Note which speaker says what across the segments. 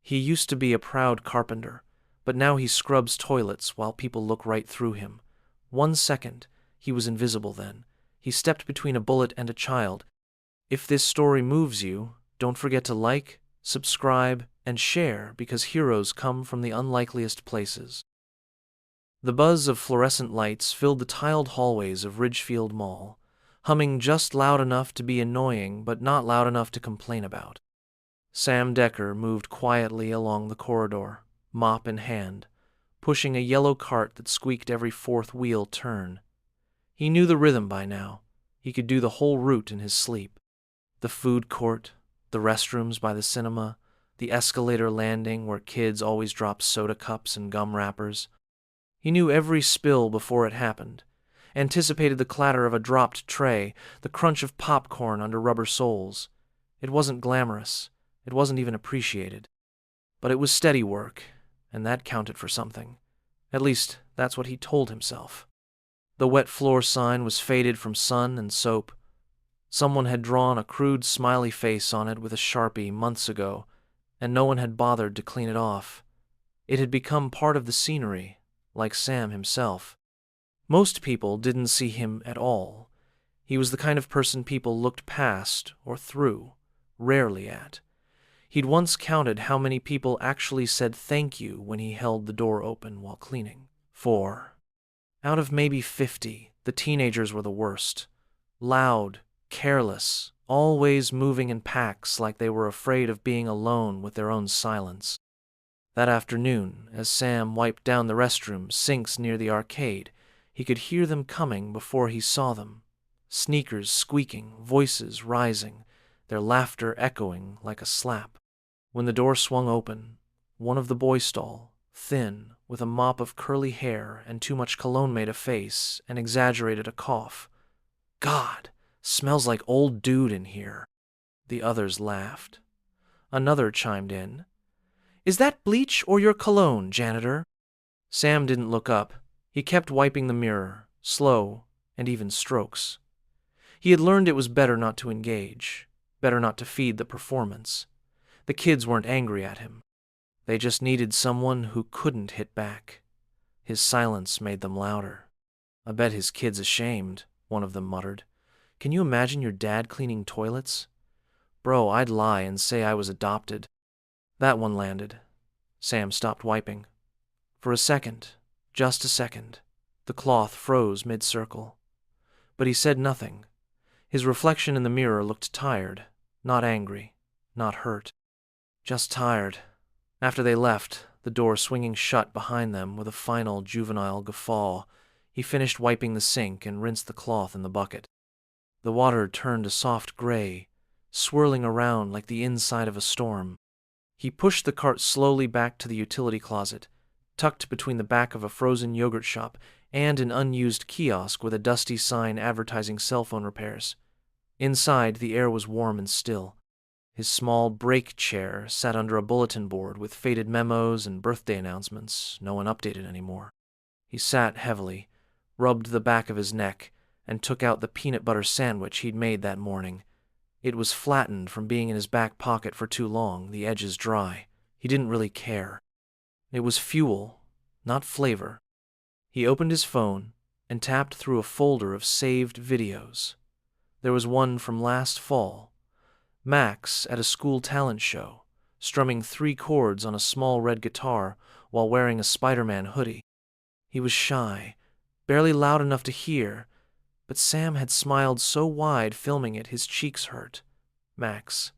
Speaker 1: He used to be a proud carpenter, but now he scrubs toilets while people look right through him. 1 second, he was invisible then. He stepped between a bullet and a child. If this story moves you, don't forget to like, subscribe, and share because heroes come from the unlikeliest places. The buzz of fluorescent lights filled the tiled hallways of Ridgefield Mall, humming just loud enough to be annoying but not loud enough to complain about. Sam Decker moved quietly along the corridor, mop in hand, pushing a yellow cart that squeaked every fourth wheel turn. He knew the rhythm by now. He could do the whole route in his sleep. The food court, the restrooms by the cinema, the escalator landing where kids always drop soda cups and gum wrappers. He knew every spill before it happened, anticipated the clatter of a dropped tray, the crunch of popcorn under rubber soles. It wasn't glamorous. It wasn't even appreciated. But it was steady work, and that counted for something. At least, that's what he told himself. The wet floor sign was faded from sun and soap. Someone had drawn a crude smiley face on it with a Sharpie months ago, and no one had bothered to clean it off. It had become part of the scenery, like Sam himself. Most people didn't see him at all. He was the kind of person people looked past or through, rarely at. He'd once counted how many people actually said thank you when he held the door open while cleaning. 4. Out of maybe 50, the teenagers were the worst. Loud, careless, always moving in packs like they were afraid of being alone with their own silence. That afternoon, as Sam wiped down the restroom sinks near the arcade, he could hear them coming before he saw them. Sneakers squeaking, voices rising, their laughter echoing like a slap. When the door swung open, one of the boy stall, thin, with a mop of curly hair and too much cologne made a face and exaggerated a cough. God, smells like old dude in here. The others laughed. Another chimed in. Is that bleach or your cologne, janitor? Sam didn't look up. He kept wiping the mirror, slow and even strokes. He had learned it was better not to engage, better not to feed the performance. The kids weren't angry at him. They just needed someone who couldn't hit back. His silence made them louder. I bet his kid's ashamed, one of them muttered. Can you imagine your dad cleaning toilets? Bro, I'd lie and say I was adopted. That one landed. Sam stopped wiping. For a second, just a second, the cloth froze mid-circle. But he said nothing. His reflection in the mirror looked tired, not angry, not hurt. Just tired. After they left, the door swinging shut behind them with a final juvenile guffaw, he finished wiping the sink and rinsed the cloth in the bucket. The water turned a soft gray, swirling around like the inside of a storm. He pushed the cart slowly back to the utility closet, tucked between the back of a frozen yogurt shop and an unused kiosk with a dusty sign advertising cell phone repairs. Inside, the air was warm and still. His small brake chair sat under a bulletin board with faded memos and birthday announcements, no one updated anymore. He sat heavily, rubbed the back of his neck, and took out the peanut butter sandwich he'd made that morning. It was flattened from being in his back pocket for too long, the edges dry. He didn't really care. It was fuel, not flavor. He opened his phone and tapped through a folder of saved videos. There was one from last fall. Max at a school talent show, strumming 3 chords on a small red guitar while wearing a Spider-Man hoodie. He was shy, barely loud enough to hear, but Sam had smiled so wide filming it his cheeks hurt. Max,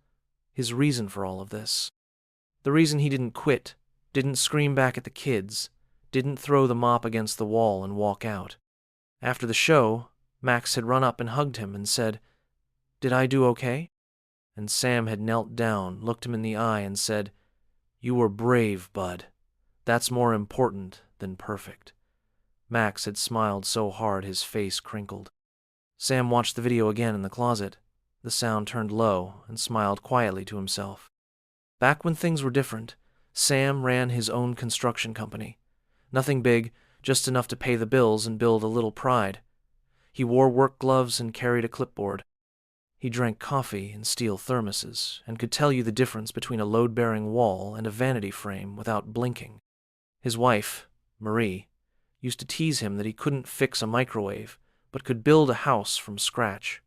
Speaker 1: his reason for all of this. The reason he didn't quit, didn't scream back at the kids, didn't throw the mop against the wall and walk out. After the show, Max had run up and hugged him and said, "Did I do okay?" And Sam had knelt down, looked him in the eye, and said, "You were brave, bud. That's more important than perfect." Max had smiled so hard his face crinkled. Sam watched the video again in the closet. The sound turned low and smiled quietly to himself. Back when things were different, Sam ran his own construction company. Nothing big, just enough to pay the bills and build a little pride. He wore work gloves and carried a clipboard. He drank coffee in steel thermoses and could tell you the difference between a load-bearing wall and a vanity frame without blinking. His wife, Marie, used to tease him that he couldn't fix a microwave, but could build a house from scratch.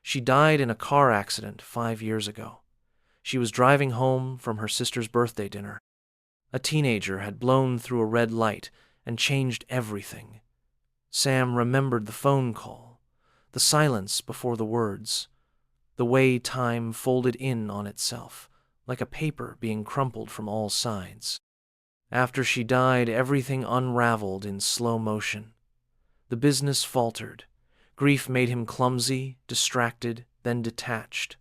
Speaker 1: She died in a car accident 5 years ago. She was driving home from her sister's birthday dinner. A teenager had blown through a red light and changed everything. Sam remembered the phone call, the silence before the words, the way time folded in on itself, like a paper being crumpled from all sides. After she died, everything unraveled in slow motion. The business faltered. Grief made him clumsy, distracted, then detached.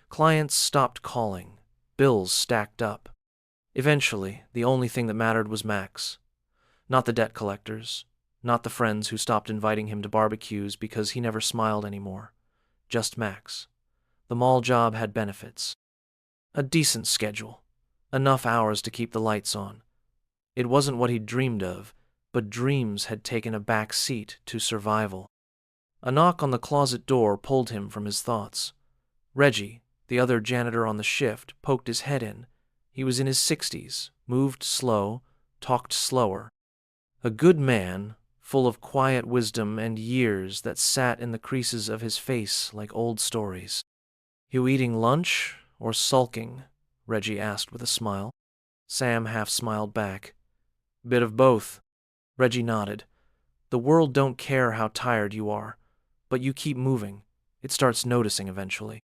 Speaker 1: Clients stopped calling. Bills stacked up. Eventually, the only thing that mattered was Max. Not the debt collectors, not the friends who stopped inviting him to barbecues because he never smiled anymore. Just Max. The mall job had benefits. A decent schedule. Enough hours to keep the lights on. It wasn't what he'd dreamed of, but dreams had taken a back seat to survival. A knock on the closet door pulled him from his thoughts. Reggie, the other janitor on the shift, poked his head in. He was in his 60s, moved slow, talked slower. A good man, full of quiet wisdom and years that sat in the creases of his face like old stories. "You eating lunch or sulking?" Reggie asked with a smile. Sam half smiled back. "Bit of both." Reggie nodded. "The world don't care how tired you are, but you keep moving. It starts noticing eventually."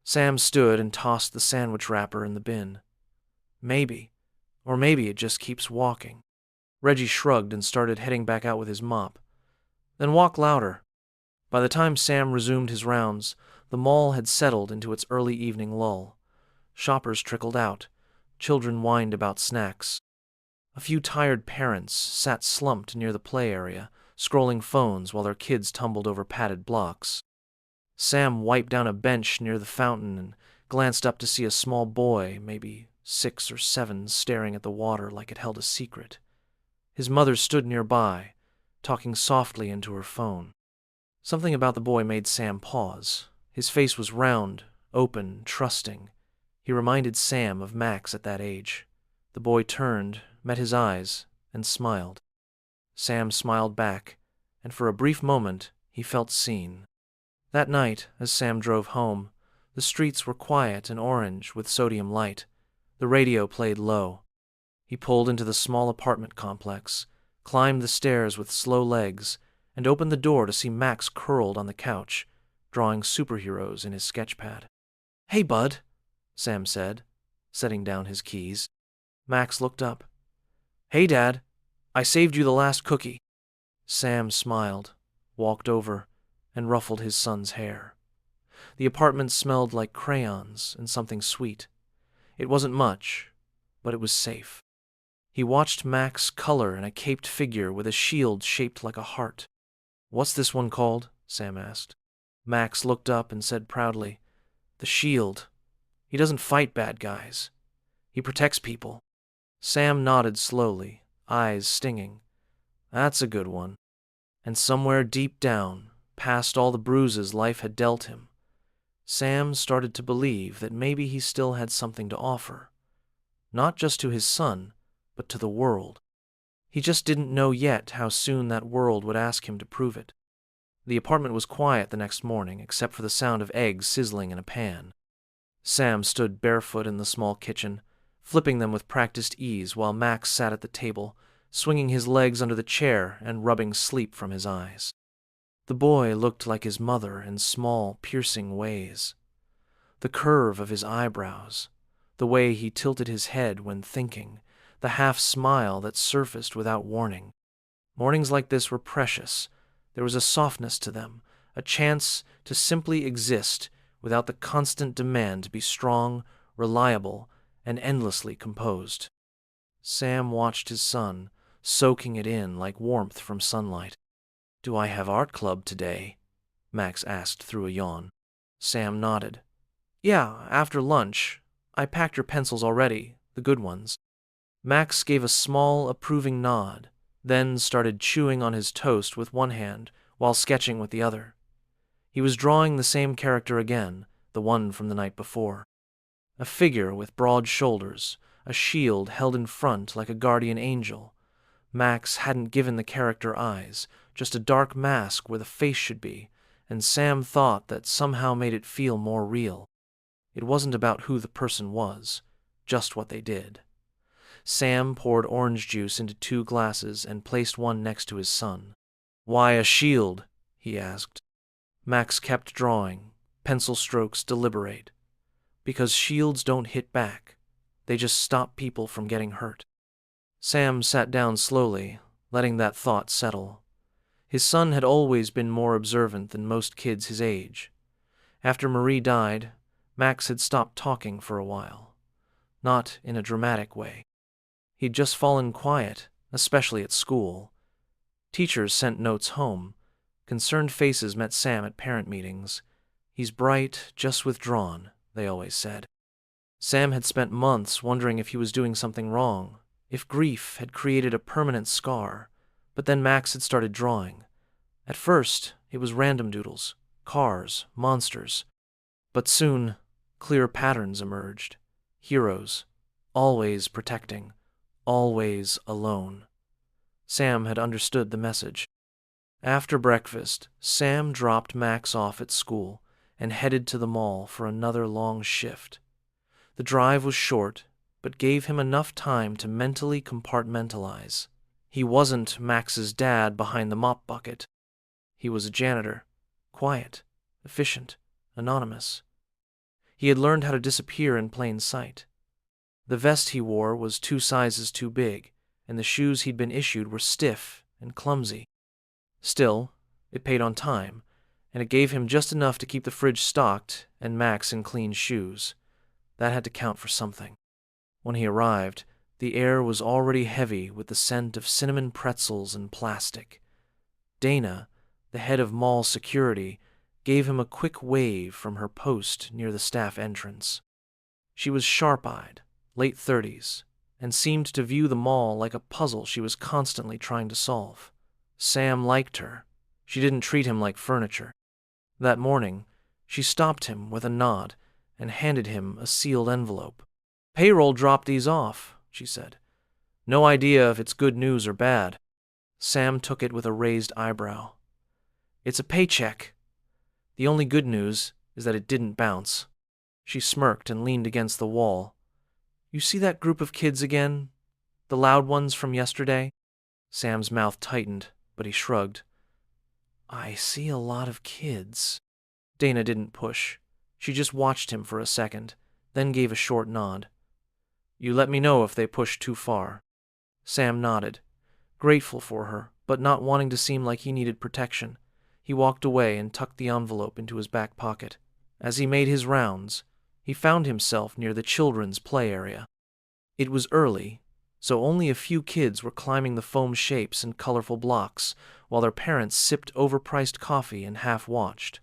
Speaker 1: Sam stood and tossed the sandwich wrapper in the bin. "Maybe. Or maybe it just keeps walking." Reggie shrugged and started heading back out with his mop. "Then walk louder." By the time Sam resumed his rounds, the mall had settled into its early evening lull. Shoppers trickled out. Children whined about snacks. A few tired parents sat slumped near the play area, scrolling phones while their kids tumbled over padded blocks. Sam wiped down a bench near the fountain and glanced up to see a small boy, maybe 6 or 7, staring at the water like it held a secret. His mother stood nearby, talking softly into her phone. Something about the boy made Sam pause. His face was round, open, trusting. He reminded Sam of Max at that age. The boy turned, met his eyes, and smiled. Sam smiled back, and for a brief moment he felt seen. That night, as Sam drove home, the streets were quiet and orange with sodium light. The radio played low. He pulled into the small apartment complex, climbed the stairs with slow legs, and opened the door to see Max curled on the couch, drawing superheroes in his sketchpad. "Hey, bud," Sam said, setting down his keys. Max looked up. "Hey, Dad. I saved you the last cookie." Sam smiled, walked over, and ruffled his son's hair. The apartment smelled like crayons and something sweet. It wasn't much, but it was safe. He watched Max color in a caped figure with a shield shaped like a heart. "What's this one called?" Sam asked. Max looked up and said proudly, "The Shield. He doesn't fight bad guys. He protects people." Sam nodded slowly, eyes stinging. "That's a good one." And somewhere deep down, past all the bruises life had dealt him, Sam started to believe that maybe he still had something to offer. Not just to his son, but to the world. He just didn't know yet how soon that world would ask him to prove it. The apartment was quiet the next morning, except for the sound of eggs sizzling in a pan. Sam stood barefoot in the small kitchen, flipping them with practiced ease while Max sat at the table, swinging his legs under the chair and rubbing sleep from his eyes. The boy looked like his mother in small, piercing ways. The curve of his eyebrows, the way he tilted his head when thinking, the half-smile that surfaced without warning. Mornings like this were precious. There was a softness to them, a chance to simply exist without the constant demand to be strong, reliable, and endlessly composed. Sam watched his son, soaking it in like warmth from sunlight. "Do I have art club today?" Max asked through a yawn. Sam nodded. "Yeah, after lunch. I packed your pencils already, the good ones." Max gave a small, approving nod, then started chewing on his toast with one hand while sketching with the other. He was drawing the same character again, the one from the night before. A figure with broad shoulders, a shield held in front like a guardian angel. Max hadn't given the character eyes, just a dark mask where the face should be, and Sam thought that somehow made it feel more real. It wasn't about who the person was, just what they did. Sam poured orange juice into 2 glasses and placed one next to his son. "Why a shield?" he asked. Max kept drawing, pencil strokes deliberate. "Because shields don't hit back. They just stop people from getting hurt." Sam sat down slowly, letting that thought settle. His son had always been more observant than most kids his age. After Marie died, Max had stopped talking for a while. Not in a dramatic way. He'd just fallen quiet, especially at school. Teachers sent notes home. Concerned faces met Sam at parent meetings. "He's bright, just withdrawn," they always said. Sam had spent months wondering if he was doing something wrong, if grief had created a permanent scar, but then Max had started drawing. At first, it was random doodles, cars, monsters. But soon, clear patterns emerged. Heroes, always protecting, always alone. Sam had understood the message. After breakfast, Sam dropped Max off at school and headed to the mall for another long shift. The drive was short, but gave him enough time to mentally compartmentalize. He wasn't Max's dad behind the mop bucket. He was a janitor, quiet, efficient, anonymous. He had learned how to disappear in plain sight. The vest he wore was 2 sizes too big, and the shoes he'd been issued were stiff and clumsy. Still, it paid on time, and it gave him just enough to keep the fridge stocked and Max in clean shoes. That had to count for something. When he arrived, the air was already heavy with the scent of cinnamon pretzels and plastic. Dana, the head of mall security, gave him a quick wave from her post near the staff entrance. She was sharp-eyed, late 30s, and seemed to view the mall like a puzzle she was constantly trying to solve. Sam liked her. She didn't treat him like furniture. That morning, she stopped him with a nod and handed him a sealed envelope. "Payroll dropped these off," she said. "No idea if it's good news or bad." Sam took it with a raised eyebrow. "It's a paycheck. The only good news is that it didn't bounce." She smirked and leaned against the wall. "You see that group of kids again? The loud ones from yesterday?" Sam's mouth tightened, but he shrugged. "I see a lot of kids." Dana didn't push. She just watched him for a second, then gave a short nod. "You let me know if they push too far." Sam nodded, grateful for her, but not wanting to seem like he needed protection. He walked away and tucked the envelope into his back pocket. As he made his rounds, he found himself near the children's play area. It was early, so only a few kids were climbing the foam shapes and colorful blocks, while their parents sipped overpriced coffee and half-watched.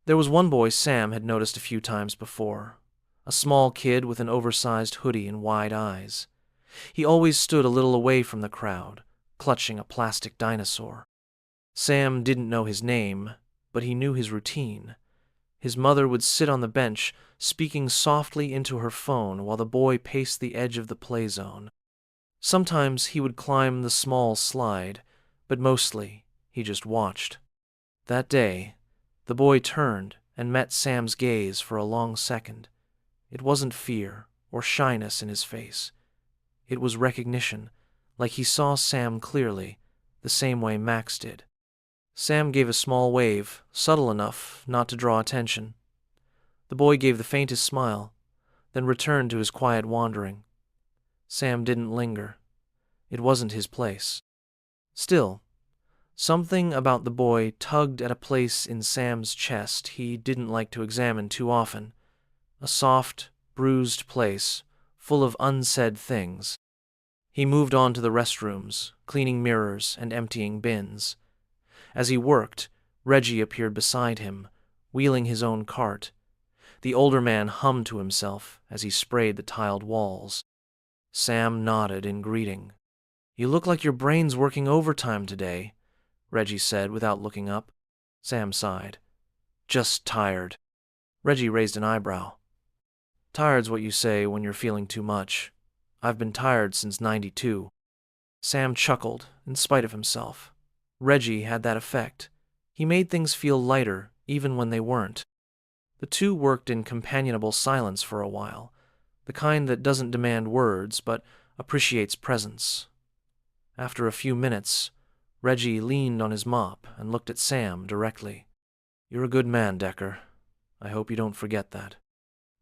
Speaker 1: There was one boy Sam had noticed a few times before, a small kid with an oversized hoodie and wide eyes. He always stood a little away from the crowd, clutching a plastic dinosaur. Sam didn't know his name, but he knew his routine. His mother would sit on the bench, speaking softly into her phone while the boy paced the edge of the play zone. Sometimes he would climb the small slide, but mostly he just watched. That day, the boy turned and met Sam's gaze for a long second. It wasn't fear or shyness in his face. It was recognition, like he saw Sam clearly, the same way Max did. Sam gave a small wave, subtle enough not to draw attention. The boy gave the faintest smile, then returned to his quiet wandering. Sam didn't linger. It wasn't his place. Still, something about the boy tugged at a place in Sam's chest he didn't like to examine too often. A soft, bruised place, full of unsaid things. He moved on to the restrooms, cleaning mirrors and emptying bins. As he worked, Reggie appeared beside him, wheeling his own cart. The older man hummed to himself as he sprayed the tiled walls. Sam nodded in greeting. "You look like your brain's working overtime today," Reggie said without looking up. Sam sighed. Just tired. Reggie raised an eyebrow. Tired's what you say when you're feeling too much. I've been tired since '92. Sam chuckled, in spite of himself. Reggie had that effect. He made things feel lighter, even when they weren't. The two worked in companionable silence for a while, the kind that doesn't demand words, but appreciates presence. After a few minutes, Reggie leaned on his mop and looked at Sam directly. You're a good man, Decker. I hope you don't forget that.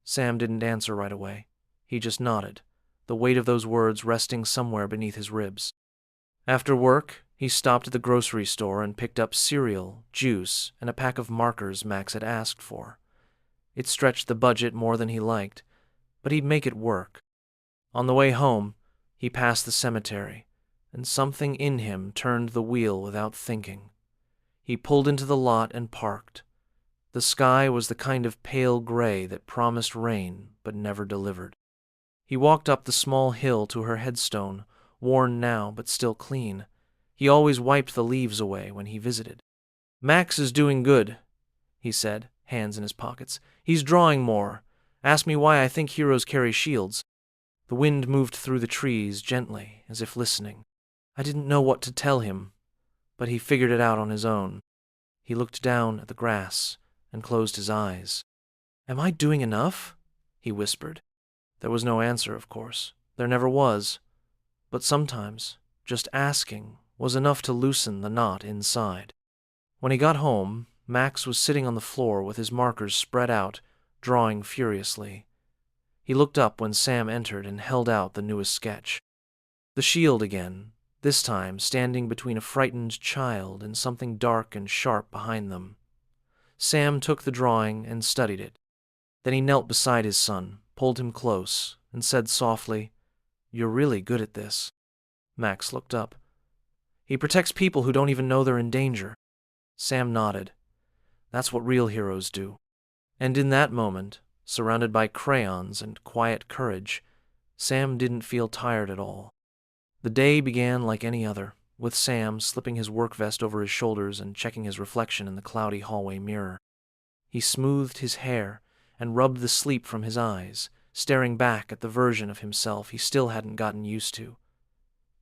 Speaker 1: Sam didn't answer right away. He just nodded, the weight of those words resting somewhere beneath his ribs. After work, he stopped at the grocery store and picked up cereal, juice, and a pack of markers Max had asked for. It stretched the budget more than he liked, but he'd make it work. On the way home, he passed the cemetery, and something in him turned the wheel without thinking. He pulled into the lot and parked. The sky was the kind of pale gray that promised rain but never delivered. He walked up the small hill to her headstone, worn now but still clean. He always wiped the leaves away when he visited. Max is doing good, he said, hands in his pockets. He's drawing more. Asked me why I think heroes carry shields. The wind moved through the trees gently, as if listening. I didn't know what to tell him, but he figured it out on his own. He looked down at the grass and closed his eyes. Am I doing enough? He whispered. There was no answer, of course. There never was. But sometimes, just asking was enough to loosen the knot inside. When he got home, Max was sitting on the floor with his markers spread out, drawing furiously. He looked up when Sam entered and held out the newest sketch. The shield again, this time standing between a frightened child and something dark and sharp behind them. Sam took the drawing and studied it. Then he knelt beside his son, pulled him close, and said softly, You're really good at this. Max looked up. He protects people who don't even know they're in danger. Sam nodded. That's what real heroes do. And in that moment, surrounded by crayons and quiet courage, Sam didn't feel tired at all. The day began like any other, with Sam slipping his work vest over his shoulders and checking his reflection in the cloudy hallway mirror. He smoothed his hair and rubbed the sleep from his eyes, staring back at the version of himself he still hadn't gotten used to.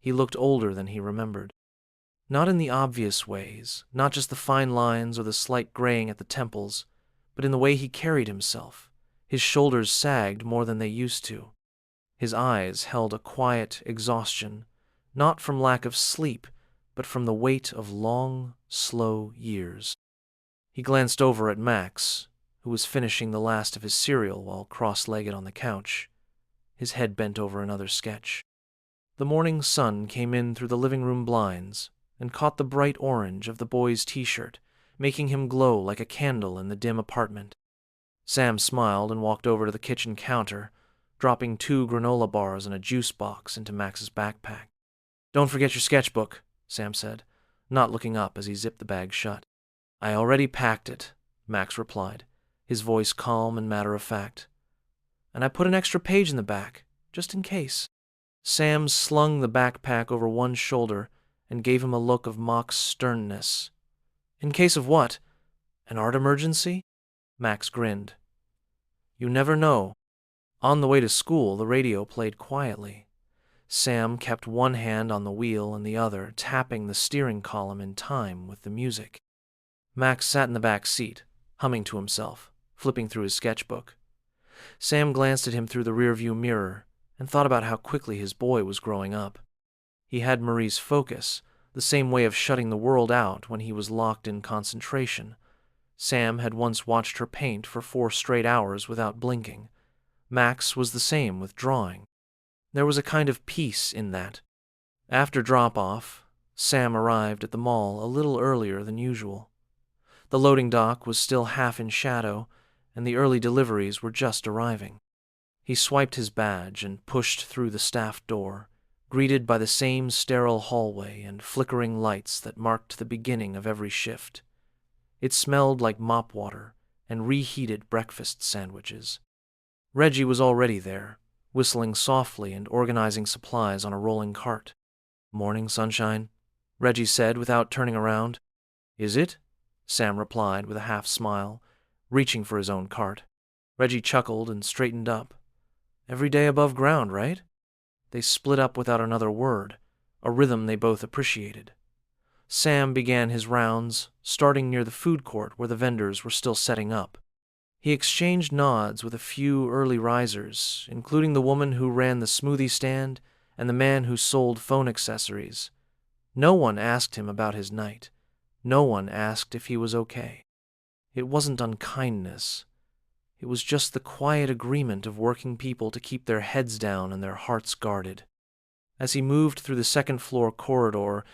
Speaker 1: He looked older than he remembered. Not in the obvious ways, not just the fine lines or the slight graying at the temples, but in the way he carried himself. His shoulders sagged more than they used to. His eyes held a quiet exhaustion, not from lack of sleep, but from the weight of long, slow years. He glanced over at Max, who was finishing the last of his cereal while cross-legged on the couch, his head bent over another sketch. The morning sun came in through the living room blinds and caught the bright orange of the boy's t-shirt, making him glow like a candle in the dim apartment. Sam smiled and walked over to the kitchen counter, dropping 2 granola bars and a juice box into Max's backpack. Don't forget your sketchbook, Sam said, not looking up as he zipped the bag shut. I already packed it, Max replied, his voice calm and matter-of-fact. And I put an extra page in the back, just in case. Sam slung the backpack over one shoulder and gave him a look of mock sternness. In case of what? An art emergency? Max grinned. You never know. On the way to school, the radio played quietly. Sam kept one hand on the wheel and the other tapping the steering column in time with the music. Max sat in the back seat, humming to himself, flipping through his sketchbook. Sam glanced at him through the rearview mirror and thought about how quickly his boy was growing up. He had Marie's focus, the same way of shutting the world out when he was locked in concentration. Sam had once watched her paint for 4 straight hours without blinking. Max was the same with drawing. There was a kind of peace in that. After drop-off, Sam arrived at the mall a little earlier than usual. The loading dock was still half in shadow, and the early deliveries were just arriving. He swiped his badge and pushed through the staff door, greeted by the same sterile hallway and flickering lights that marked the beginning of every shift. It smelled like mop water and reheated breakfast sandwiches. Reggie was already there, whistling softly and organizing supplies on a rolling cart. Morning, sunshine, Reggie said without turning around. Is it? Sam replied with a half smile, reaching for his own cart. Reggie chuckled and straightened up. Every day above ground, right? They split up without another word, a rhythm they both appreciated. Sam began his rounds, starting near the food court where the vendors were still setting up. He exchanged nods with a few early risers, including the woman who ran the smoothie stand and the man who sold phone accessories. No one asked him about his night. No one asked if he was okay. It wasn't unkindness. It was just the quiet agreement of working people to keep their heads down and their hearts guarded. As he moved through the second-floor corridor,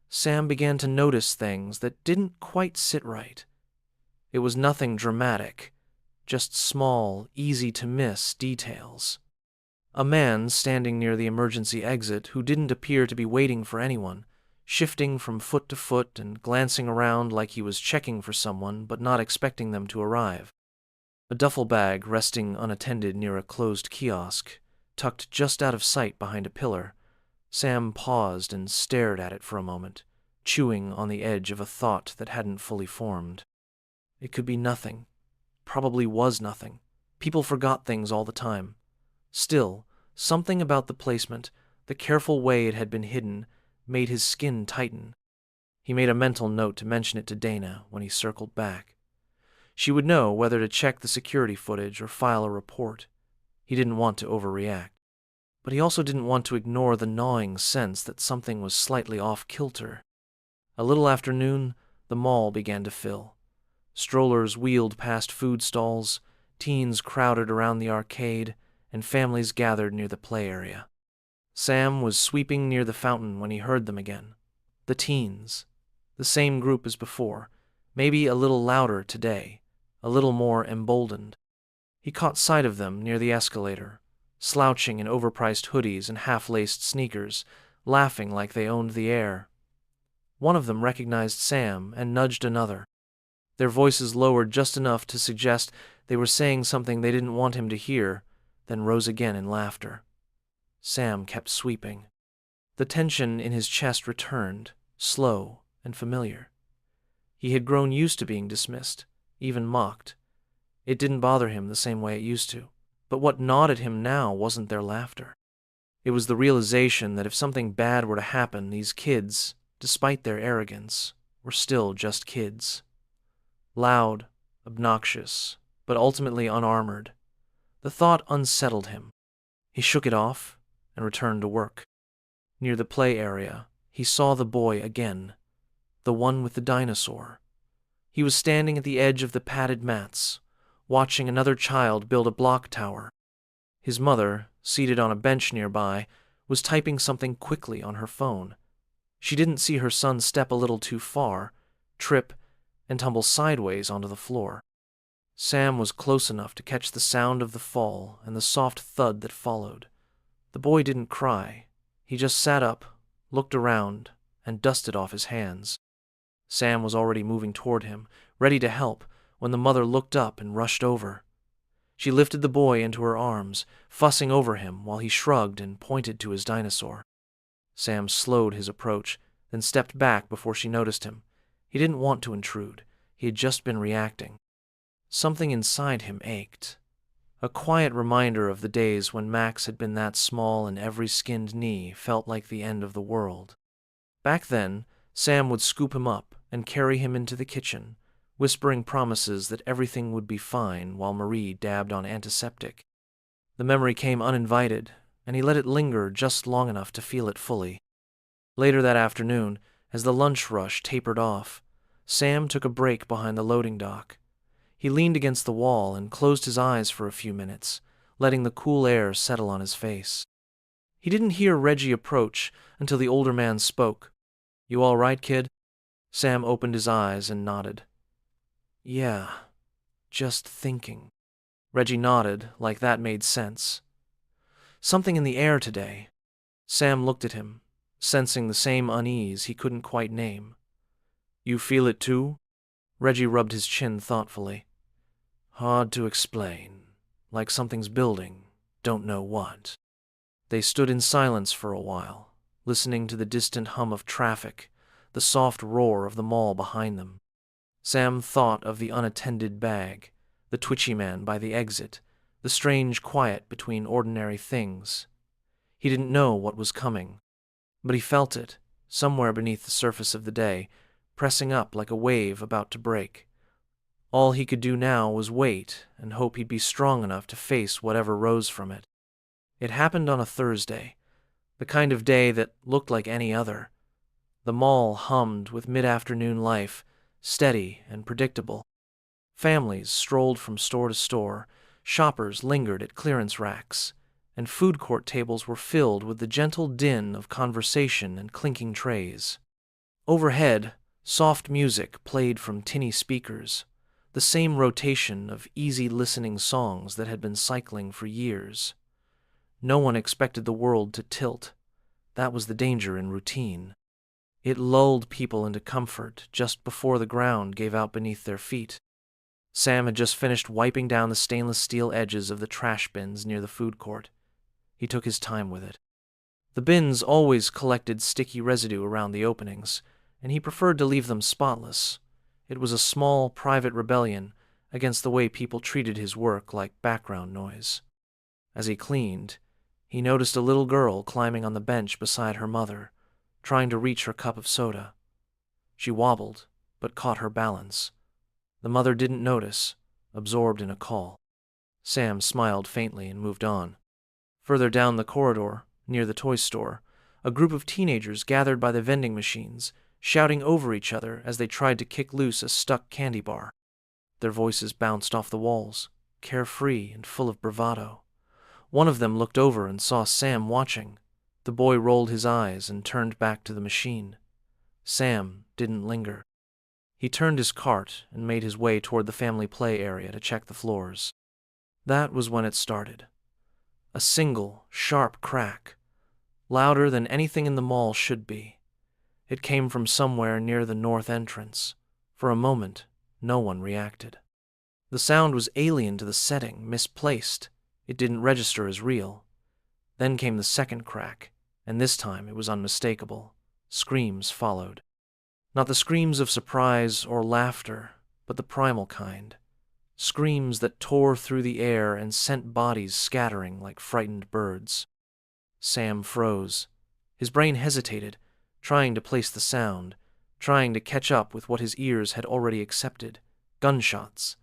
Speaker 1: Sam began to notice things that didn't quite sit right. It was nothing dramatic, just small, easy-to-miss details. A man standing near the emergency exit who didn't appear to be waiting for anyone, shifting from foot to foot and glancing around like he was checking for someone but not expecting them to arrive. A duffel bag resting unattended near a closed kiosk, tucked just out of sight behind a pillar. Sam paused and stared at it for a moment, chewing on the edge of a thought that hadn't fully formed. It could be nothing. Probably was nothing. People forgot things all the time. Still, something about the placement, the careful way it had been hidden, made his skin tighten. He made a mental note to mention it to Dana when he circled back. She would know whether to check the security footage or file a report. He didn't want to overreact. But he also didn't want to ignore the gnawing sense that something was slightly off-kilter. A little after noon, the mall began to fill. Strollers wheeled past food stalls, teens crowded around the arcade, and families gathered near the play area. Sam was sweeping near the fountain when he heard them again. The teens. The same group as before, maybe a little louder today, a little more emboldened. He caught sight of them near the escalator, slouching in overpriced hoodies and half-laced sneakers, laughing like they owned the air. One of them recognized Sam and nudged another. Their voices lowered just enough to suggest they were saying something they didn't want him to hear, then rose again in laughter. Sam kept sweeping. The tension in his chest returned, slow and familiar. He had grown used to being dismissed, even mocked. It didn't bother him the same way it used to. But what gnawed at him now wasn't their laughter. It was the realization that if something bad were to happen, these kids, despite their arrogance, were still just kids. Loud, obnoxious, but ultimately unarmored. The thought unsettled him. He shook it off and returned to work. Near the play area, he saw the boy again, the one with the dinosaur. He was standing at the edge of the padded mats, watching another child build a block tower. His mother, seated on a bench nearby, was typing something quickly on her phone. She didn't see her son step a little too far, trip, and tumble sideways onto the floor. Sam was close enough to catch the sound of the fall and the soft thud that followed. The boy didn't cry. He just sat up, looked around, and dusted off his hands. Sam was already moving toward him, ready to help, when the mother looked up and rushed over. She lifted the boy into her arms, fussing over him while he shrugged and pointed to his dinosaur. Sam slowed his approach, then stepped back before she noticed him. He didn't want to intrude. He had just been reacting. Something inside him ached. A quiet reminder of the days when Max had been that small and every skinned knee felt like the end of the world. Back then, Sam would scoop him up and carry him into the kitchen, whispering promises that everything would be fine while Marie dabbed on antiseptic. The memory came uninvited, and he let it linger just long enough to feel it fully. Later that afternoon, as the lunch rush tapered off, Sam took a break behind the loading dock. He leaned against the wall and closed his eyes for a few minutes, letting the cool air settle on his face. He didn't hear Reggie approach until the older man spoke. "You all right, kid?" Sam opened his eyes and nodded. "Yeah, just thinking." Reggie nodded, like that made sense. Something in the air today. Sam looked at him, sensing the same unease he couldn't quite name. "You feel it too?" Reggie rubbed his chin thoughtfully. "Hard to explain. Like something's building, don't know what." They stood in silence for a while, listening to the distant hum of traffic, the soft roar of the mall behind them. Sam thought of the unattended bag, the twitchy man by the exit, the strange quiet between ordinary things. He didn't know what was coming, but he felt it, somewhere beneath the surface of the day, pressing up like a wave about to break. All he could do now was wait and hope he'd be strong enough to face whatever rose from it. It happened on a Thursday, the kind of day that looked like any other. The mall hummed with mid-afternoon life, steady and predictable. Families strolled from store to store, shoppers lingered at clearance racks, and food court tables were filled with the gentle din of conversation and clinking trays. Overhead, soft music played from tinny speakers, the same rotation of easy-listening songs that had been cycling for years. No one expected the world to tilt. That was the danger in routine. It lulled people into comfort just before the ground gave out beneath their feet. Sam had just finished wiping down the stainless steel edges of the trash bins near the food court. He took his time with it. The bins always collected sticky residue around the openings, and he preferred to leave them spotless. It was a small, private rebellion against the way people treated his work like background noise. As he cleaned, he noticed a little girl climbing on the bench beside her mother, trying to reach her cup of soda. She wobbled, but caught her balance. The mother didn't notice, absorbed in a call. Sam smiled faintly and moved on. Further down the corridor, near the toy store, a group of teenagers gathered by the vending machines, shouting over each other as they tried to kick loose a stuck candy bar. Their voices bounced off the walls, carefree and full of bravado. One of them looked over and saw Sam watching. The boy rolled his eyes and turned back to the machine. Sam didn't linger. He turned his cart and made his way toward the family play area to check the floors. That was when it started. A single, sharp crack, louder than anything in the mall should be. It came from somewhere near the north entrance. For a moment, no one reacted. The sound was alien to the setting, misplaced. It didn't register as real. Then came the second crack, and this time it was unmistakable. Screams followed. Not the screams of surprise or laughter, but the primal kind. Screams that tore through the air and sent bodies scattering like frightened birds. Sam froze. His brain hesitated, trying to place the sound, trying to catch up with what his ears had already accepted. Gunshots.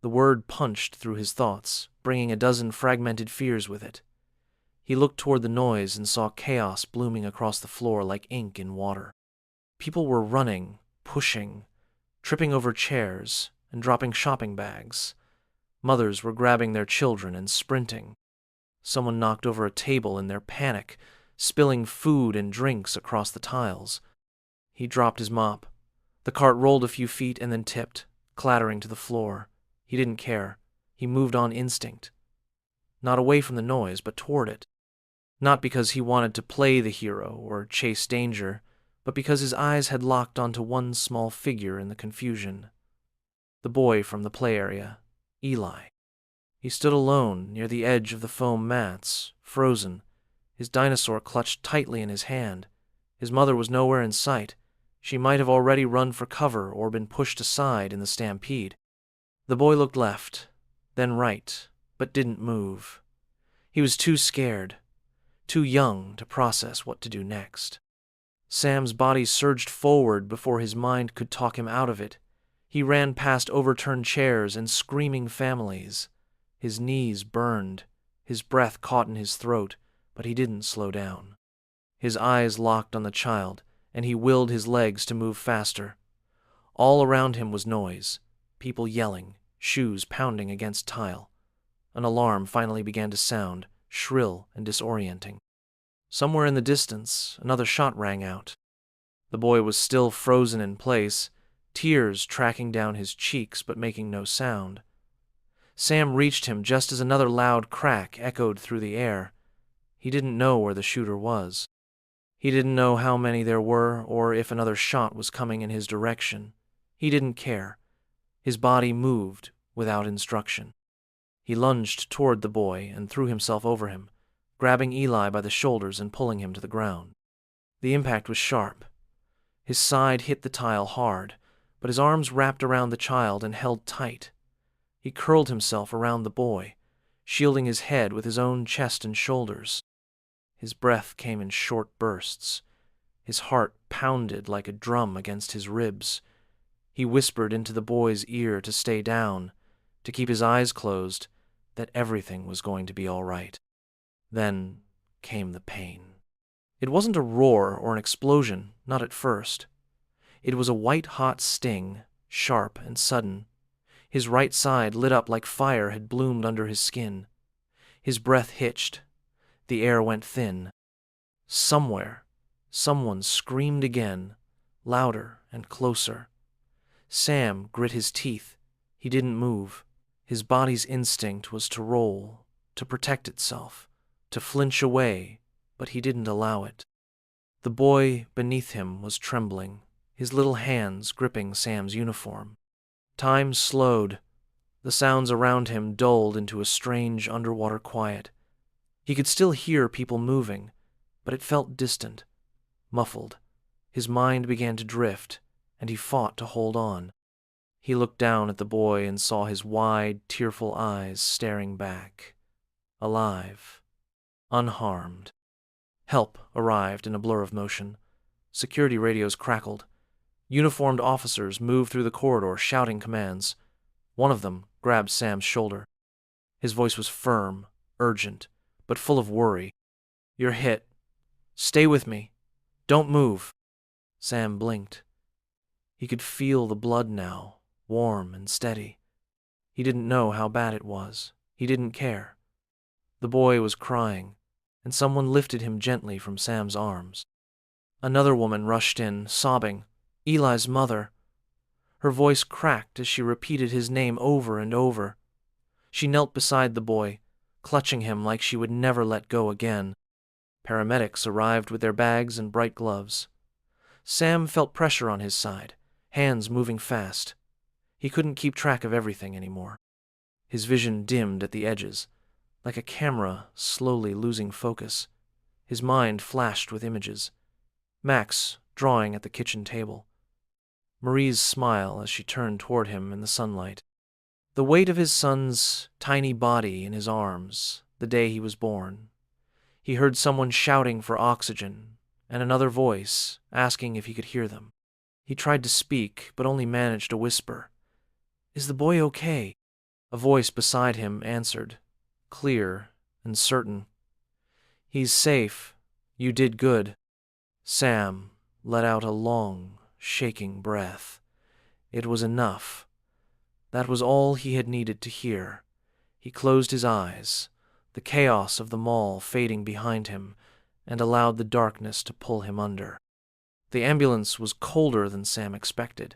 Speaker 1: The word punched through his thoughts, bringing a dozen fragmented fears with it. He looked toward the noise and saw chaos blooming across the floor like ink in water. People were running, pushing, tripping over chairs, and dropping shopping bags. Mothers were grabbing their children and sprinting. Someone knocked over a table in their panic, spilling food and drinks across the tiles. He dropped his mop. The cart rolled a few feet and then tipped, clattering to the floor. He didn't care. He moved on instinct. Not away from the noise, but toward it. Not because he wanted to play the hero or chase danger, but because his eyes had locked onto one small figure in the confusion. The boy from the play area, Eli. He stood alone near the edge of the foam mats, frozen, his dinosaur clutched tightly in his hand. His mother was nowhere in sight. She might have already run for cover or been pushed aside in the stampede. The boy looked left, then right, but didn't move. He was too scared, too young to process what to do next. Sam's body surged forward before his mind could talk him out of it. He ran past overturned chairs and screaming families. His knees burned, his breath caught in his throat, but he didn't slow down. His eyes locked on the child, and he willed his legs to move faster. All around him was noise, people yelling, shoes pounding against tile. An alarm finally began to sound, shrill and disorienting. Somewhere in the distance, another shot rang out. The boy was still frozen in place, tears tracking down his cheeks but making no sound. Sam reached him just as another loud crack echoed through the air. He didn't know where the shooter was. He didn't know how many there were or if another shot was coming in his direction. He didn't care. His body moved without instruction. He lunged toward the boy and threw himself over him, grabbing Eli by the shoulders and pulling him to the ground. The impact was sharp. His side hit the tile hard, but his arms wrapped around the child and held tight. He curled himself around the boy, shielding his head with his own chest and shoulders. His breath came in short bursts. His heart pounded like a drum against his ribs. He whispered into the boy's ear to stay down, to keep his eyes closed, that everything was going to be all right. Then came the pain. It wasn't a roar or an explosion, not at first. It was a white-hot sting, sharp and sudden. His right side lit up like fire had bloomed under his skin. His breath hitched. The air went thin. Somewhere, someone screamed again, louder and closer. Sam grit his teeth. He didn't move. His body's instinct was to roll, to protect itself, to flinch away, but he didn't allow it. The boy beneath him was trembling, his little hands gripping Sam's uniform. Time slowed. The sounds around him dulled into a strange underwater quiet. He could still hear people moving, but it felt distant, muffled. His mind began to drift, and he fought to hold on. He looked down at the boy and saw his wide, tearful eyes staring back. Alive. Unharmed. Help arrived in a blur of motion. Security radios crackled. Uniformed officers moved through the corridor shouting commands. One of them grabbed Sam's shoulder. His voice was firm, urgent, but full of worry. "You're hit. Stay with me. Don't move." Sam blinked. He could feel the blood now, warm and steady. He didn't know how bad it was. He didn't care. The boy was crying, and someone lifted him gently from Sam's arms. Another woman rushed in, sobbing, Eli's mother. Her voice cracked as she repeated his name over and over. She knelt beside the boy, clutching him like she would never let go again. Paramedics arrived with their bags and bright gloves. Sam felt pressure on his side, hands moving fast. He couldn't keep track of everything anymore. His vision dimmed at the edges, like a camera slowly losing focus. His mind flashed with images. Max drawing at the kitchen table. Marie's smile as she turned toward him in the sunlight. The weight of his son's tiny body in his arms, the day he was born. He heard someone shouting for oxygen, and another voice asking if he could hear them. He tried to speak, but only managed a whisper. "Is the boy okay?" A voice beside him answered, clear and certain. "He's safe. You did good." Sam let out a long, shaking breath. It was enough. That was all he had needed to hear. He closed his eyes, the chaos of the mall fading behind him, and allowed the darkness to pull him under. The ambulance was colder than Sam expected.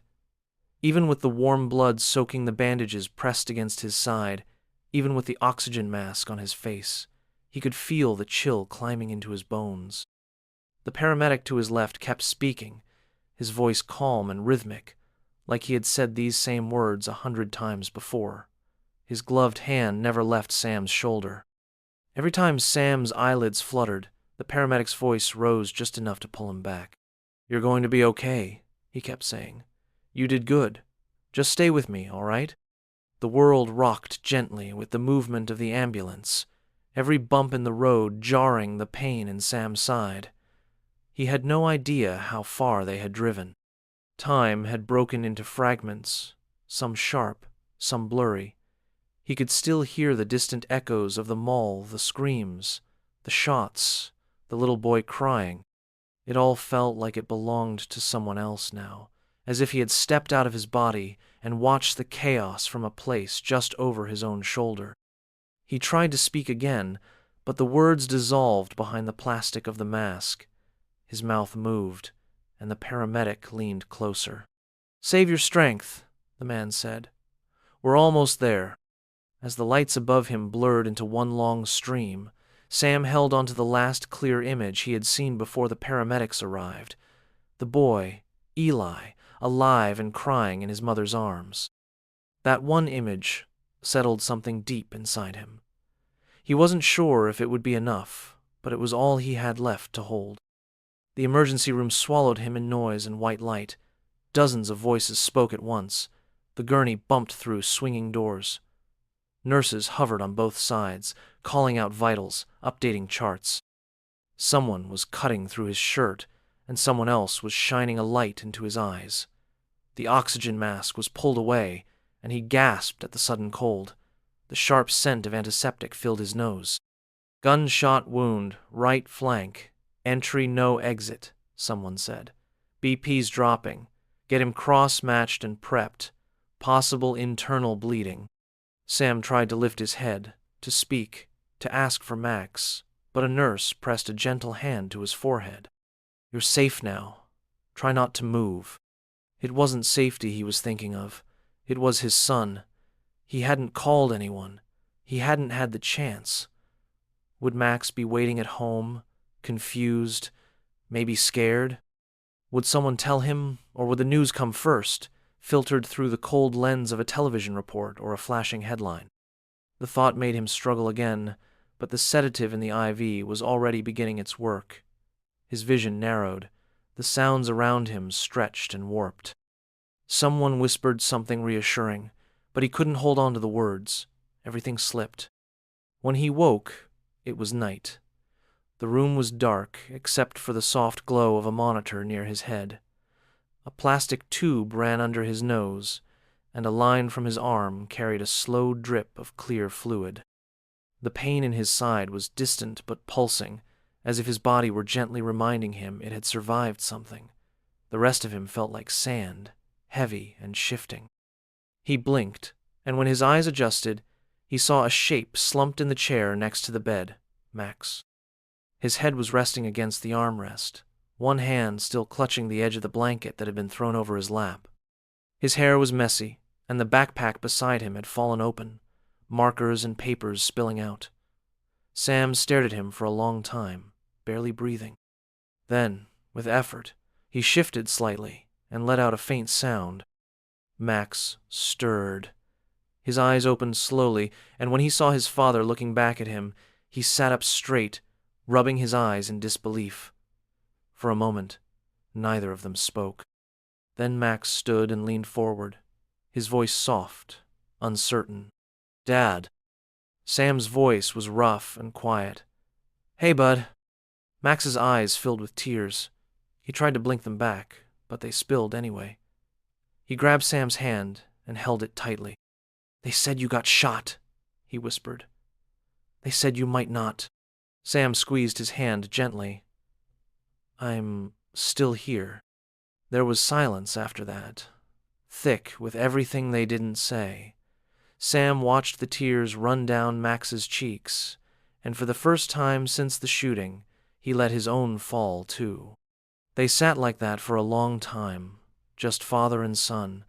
Speaker 1: Even with the warm blood soaking the bandages pressed against his side, even with the oxygen mask on his face, he could feel the chill climbing into his bones. The paramedic to his left kept speaking, his voice calm and rhythmic, like he had said these same words 100 times before. His gloved hand never left Sam's shoulder. Every time Sam's eyelids fluttered, the paramedic's voice rose just enough to pull him back. "You're going to be okay," he kept saying. "You did good. Just stay with me, all right?" The world rocked gently with the movement of the ambulance, every bump in the road jarring the pain in Sam's side. He had no idea how far they had driven. Time had broken into fragments, some sharp, some blurry. He could still hear the distant echoes of the mall, the screams, the shots, the little boy crying. It all felt like it belonged to someone else now, as if he had stepped out of his body and watched the chaos from a place just over his own shoulder. He tried to speak again, but the words dissolved behind the plastic of the mask. His mouth moved, and the paramedic leaned closer. "Save your strength," the man said. "We're almost there." As the lights above him blurred into one long stream, Sam held onto the last clear image he had seen before the paramedics arrived. The boy, Eli, alive and crying in his mother's arms. That one image settled something deep inside him. He wasn't sure if it would be enough, but it was all he had left to hold. The emergency room swallowed him in noise and white light. Dozens of voices spoke at once. The gurney bumped through swinging doors. Nurses hovered on both sides, calling out vitals, updating charts. Someone was cutting through his shirt, and someone else was shining a light into his eyes. The oxygen mask was pulled away, and he gasped at the sudden cold. The sharp scent of antiseptic filled his nose. "Gunshot wound, right flank. Entry no exit," someone said. "BP's dropping. Get him cross-matched and prepped. Possible internal bleeding." Sam tried to lift his head, to speak, to ask for Max, but a nurse pressed a gentle hand to his forehead. "You're safe now. Try not to move." It wasn't safety he was thinking of. It was his son. He hadn't called anyone. He hadn't had the chance. Would Max be waiting at home, confused, maybe scared? Would someone tell him, or would the news come first, filtered through the cold lens of a television report or a flashing headline? The thought made him struggle again, but the sedative in the IV was already beginning its work. His vision narrowed. The sounds around him stretched and warped. Someone whispered something reassuring, but he couldn't hold on to the words. Everything slipped. When he woke, it was night. The room was dark, except for the soft glow of a monitor near his head. A plastic tube ran under his nose, and a line from his arm carried a slow drip of clear fluid. The pain in his side was distant but pulsing, as if his body were gently reminding him it had survived something. The rest of him felt like sand, heavy and shifting. He blinked, and when his eyes adjusted, he saw a shape slumped in the chair next to the bed, Max. His head was resting against the armrest, one hand still clutching the edge of the blanket that had been thrown over his lap. His hair was messy, and the backpack beside him had fallen open, markers and papers spilling out. Sam stared at him for a long time, barely breathing. Then, with effort, he shifted slightly and let out a faint sound. Max stirred. His eyes opened slowly, and when he saw his father looking back at him, he sat up straight, rubbing his eyes in disbelief. For a moment, neither of them spoke. Then Max stood and leaned forward, his voice soft, uncertain. "Dad." Sam's voice was rough and quiet. "Hey, bud." Max's eyes filled with tears. He tried to blink them back, but they spilled anyway. He grabbed Sam's hand and held it tightly. "They said you got shot," he whispered. "They said you might not." Sam squeezed his hand gently. "I'm still here." There was silence after that, thick with everything they didn't say. Sam watched the tears run down Max's cheeks, and for the first time since the shooting, he let his own fall too. They sat like that for a long time, just father and son,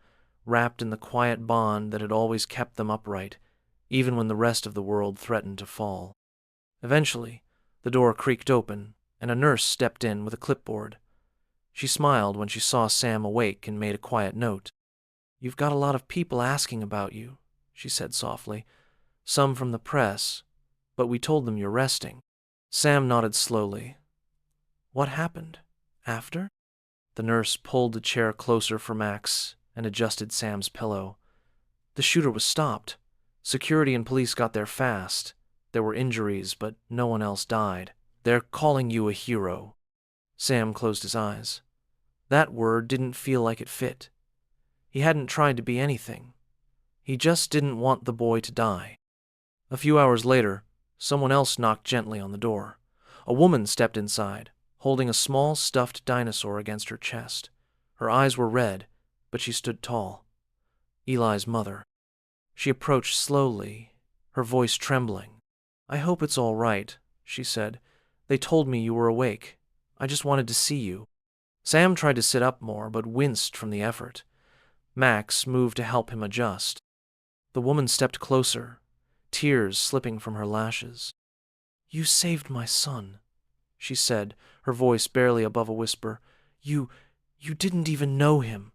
Speaker 1: wrapped in the quiet bond that had always kept them upright, even when the rest of the world threatened to fall. Eventually, the door creaked open, and a nurse stepped in with a clipboard. She smiled when she saw Sam awake and made a quiet note. "You've got a lot of people asking about you," she said softly. "Some from the press, but we told them you're resting." Sam nodded slowly. "What happened? After?" The nurse pulled the chair closer for Max and adjusted Sam's pillow. "The shooter was stopped. Security and police got there fast. There were injuries, but no one else died. They're calling you a hero." Sam closed his eyes. That word didn't feel like it fit. He hadn't tried to be anything. He just didn't want the boy to die. A few hours later, someone else knocked gently on the door. A woman stepped inside, holding a small stuffed dinosaur against her chest. Her eyes were red, but she stood tall. Eli's mother. She approached slowly, her voice trembling. "I hope it's all right," she said. "They told me you were awake. I just wanted to see you." Sam tried to sit up more, but winced from the effort. Max moved to help him adjust. The woman stepped closer, tears slipping from her lashes. "You saved my son," she said, her voice barely above a whisper. You didn't even know him,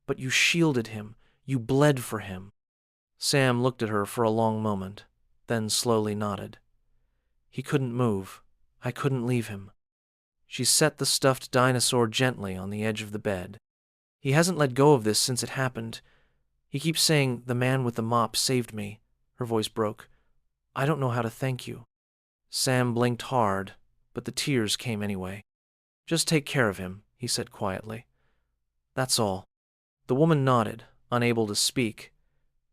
Speaker 1: but you shielded him. You bled for him." Sam looked at her for a long moment, then slowly nodded. "He couldn't move. I couldn't leave him." She set the stuffed dinosaur gently on the edge of the bed. "He hasn't let go of this since it happened. He keeps saying the man with the mop saved me. Her voice broke. "I don't know how to thank you." Sam blinked hard, but the tears came anyway. "Just take care of him," he said quietly. "That's all." The woman nodded, unable to speak.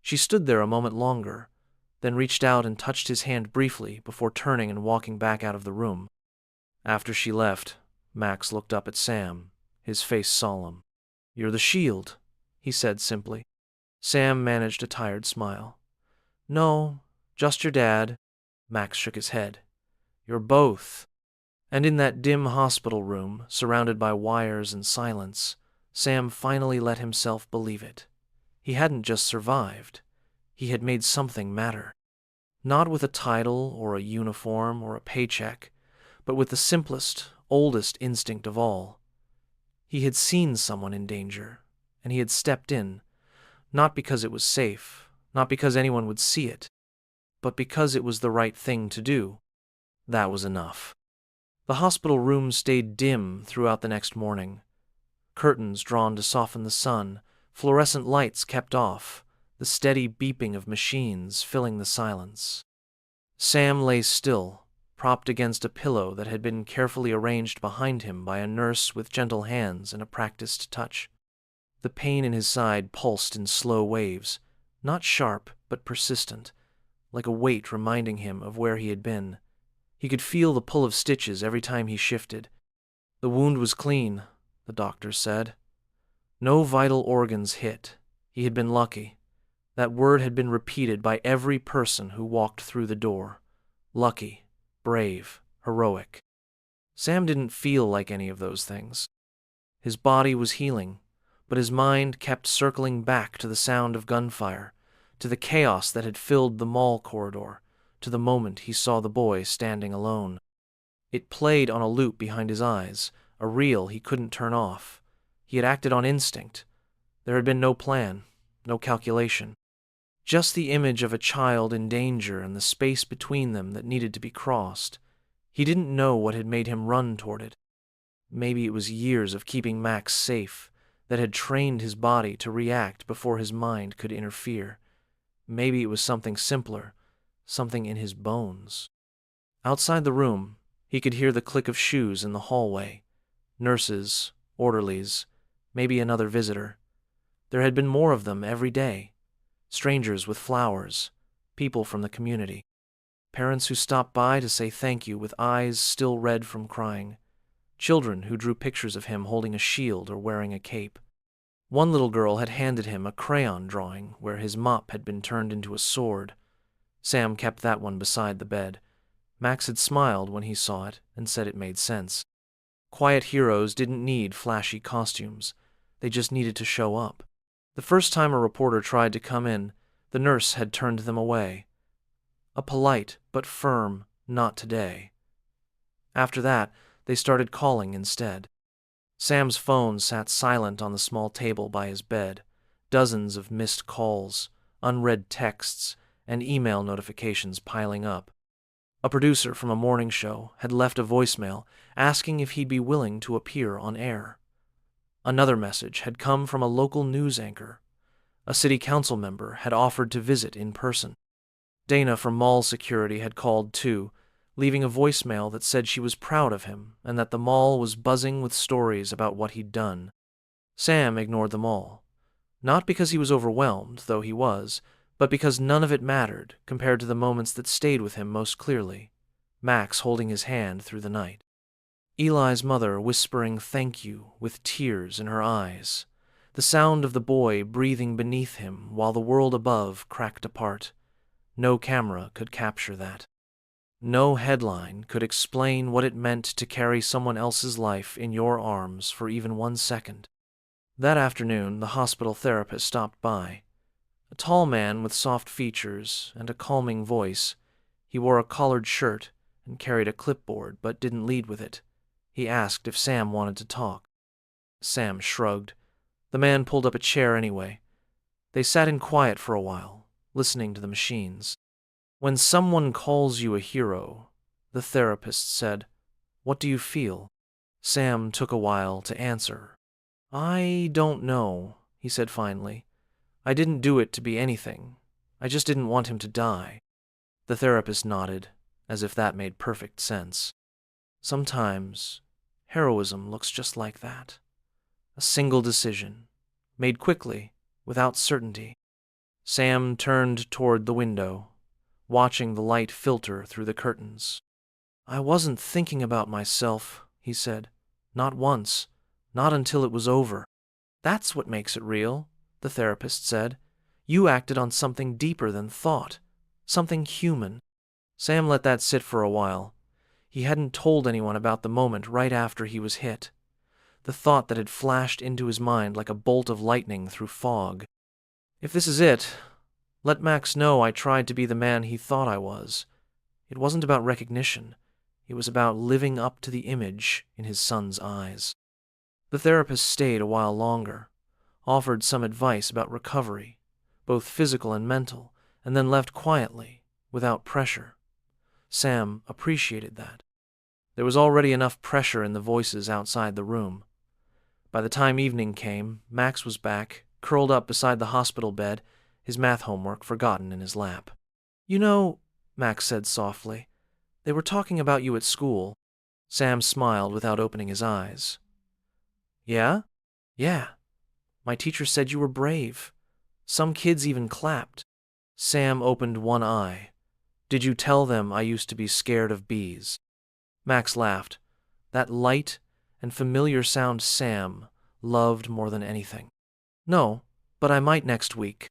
Speaker 1: She stood there a moment longer, then reached out and touched his hand briefly before turning and walking back out of the room. After she left, Max looked up at Sam, his face solemn. "You're the shield," he said simply. Sam managed a tired smile. "No, just your dad." Max shook his head. "You're both." And in that dim hospital room, surrounded by wires and silence, Sam finally let himself believe it. He hadn't just survived. He had made something matter. Not with a title or a uniform or a paycheck, but with the simplest, oldest instinct of all. He had seen someone in danger, and he had stepped in, not because it was safe, not because anyone would see it, but because it was the right thing to do. That was enough. The hospital room stayed dim throughout the next morning. Curtains drawn to soften the sun, fluorescent lights kept off, the steady beeping of machines filling the silence. Sam lay still, propped against a pillow that had been carefully arranged behind him by a nurse with gentle hands and a practiced touch. The pain in his side pulsed in slow waves, not sharp but persistent, like a weight reminding him of where he had been. He could feel the pull of stitches every time he shifted. The wound was clean, the doctor said. No vital organs hit. He had been lucky. That word had been repeated by every person who walked through the door. Lucky, brave, heroic. Sam didn't feel like any of those things. His body was healing, but his mind kept circling back to the sound of gunfire, to the chaos that had filled the mall corridor, to the moment he saw the boy standing alone. It played on a loop behind his eyes, a reel he couldn't turn off. He had acted on instinct. There had been no plan, no calculation. Just the image of a child in danger and the space between them that needed to be crossed. He didn't know what had made him run toward it. Maybe it was years of keeping Max safe that had trained his body to react before his mind could interfere. Maybe it was something simpler, something in his bones. Outside the room, he could hear the click of shoes in the hallway. Nurses, orderlies, maybe another visitor. There had been more of them every day. Strangers with flowers, people from the community. Parents who stopped by to say thank you with eyes still red from crying. Children who drew pictures of him holding a shield or wearing a cape. One little girl had handed him a crayon drawing where his mop had been turned into a sword. Sam kept that one beside the bed. Max had smiled when he saw it and said it made sense. Quiet heroes didn't need flashy costumes. They just needed to show up. The first time a reporter tried to come in, the nurse had turned them away. A polite but firm, "Not today." After that, they started calling instead. Sam's phone sat silent on the small table by his bed, dozens of missed calls, unread texts, and email notifications piling up. A producer from a morning show had left a voicemail asking if he'd be willing to appear on air. Another message had come from a local news anchor. A city council member had offered to visit in person. Dana from mall security had called too, leaving a voicemail that said she was proud of him and that the mall was buzzing with stories about what he'd done. Sam ignored them all. Not because he was overwhelmed, though he was, but because none of it mattered compared to the moments that stayed with him most clearly. Max holding his hand through the night. Eli's mother whispering thank you with tears in her eyes. The sound of the boy breathing beneath him while the world above cracked apart. No camera could capture that. No headline could explain what it meant to carry someone else's life in your arms for even 1 second. That afternoon, the hospital therapist stopped by. A tall man with soft features and a calming voice. He wore a collared shirt and carried a clipboard but didn't lead with it. He asked if Sam wanted to talk. Sam shrugged. The man pulled up a chair anyway. They sat in quiet for a while, listening to the machines. "When someone calls you a hero," the therapist said, "what do you feel?" Sam took a while to answer. "I don't know," he said finally. "I didn't do it to be anything. I just didn't want him to die. The therapist nodded, as if that made perfect sense. Sometimes, heroism looks just like that. A single decision, made quickly, without certainty. Sam turned toward the window, watching the light filter through the curtains. I wasn't thinking about myself, he said. Not once. Not until it was over. That's what makes it real, the therapist said. You acted on something deeper than thought. Something human. Sam let that sit for a while. He hadn't told anyone about the moment right after he was hit. The thought that had flashed into his mind like a bolt of lightning through fog. If this is it, let Max know I tried to be the man he thought I was. It wasn't about recognition. It was about living up to the image in his son's eyes. The therapist stayed a while longer, offered some advice about recovery, both physical and mental, and then left quietly, without pressure. Sam appreciated that. There was already enough pressure in the voices outside the room. By the time evening came, Max was back, curled up beside the hospital bed, his math homework forgotten in his lap. You know, Max said softly, they were talking about you at school. Sam smiled without opening his eyes. Yeah? Yeah. My teacher said you were brave. Some kids even clapped. Sam opened one eye. Did you tell them I used to be scared of bees? Max laughed. That light and familiar sound Sam loved more than anything. No, but I might next week.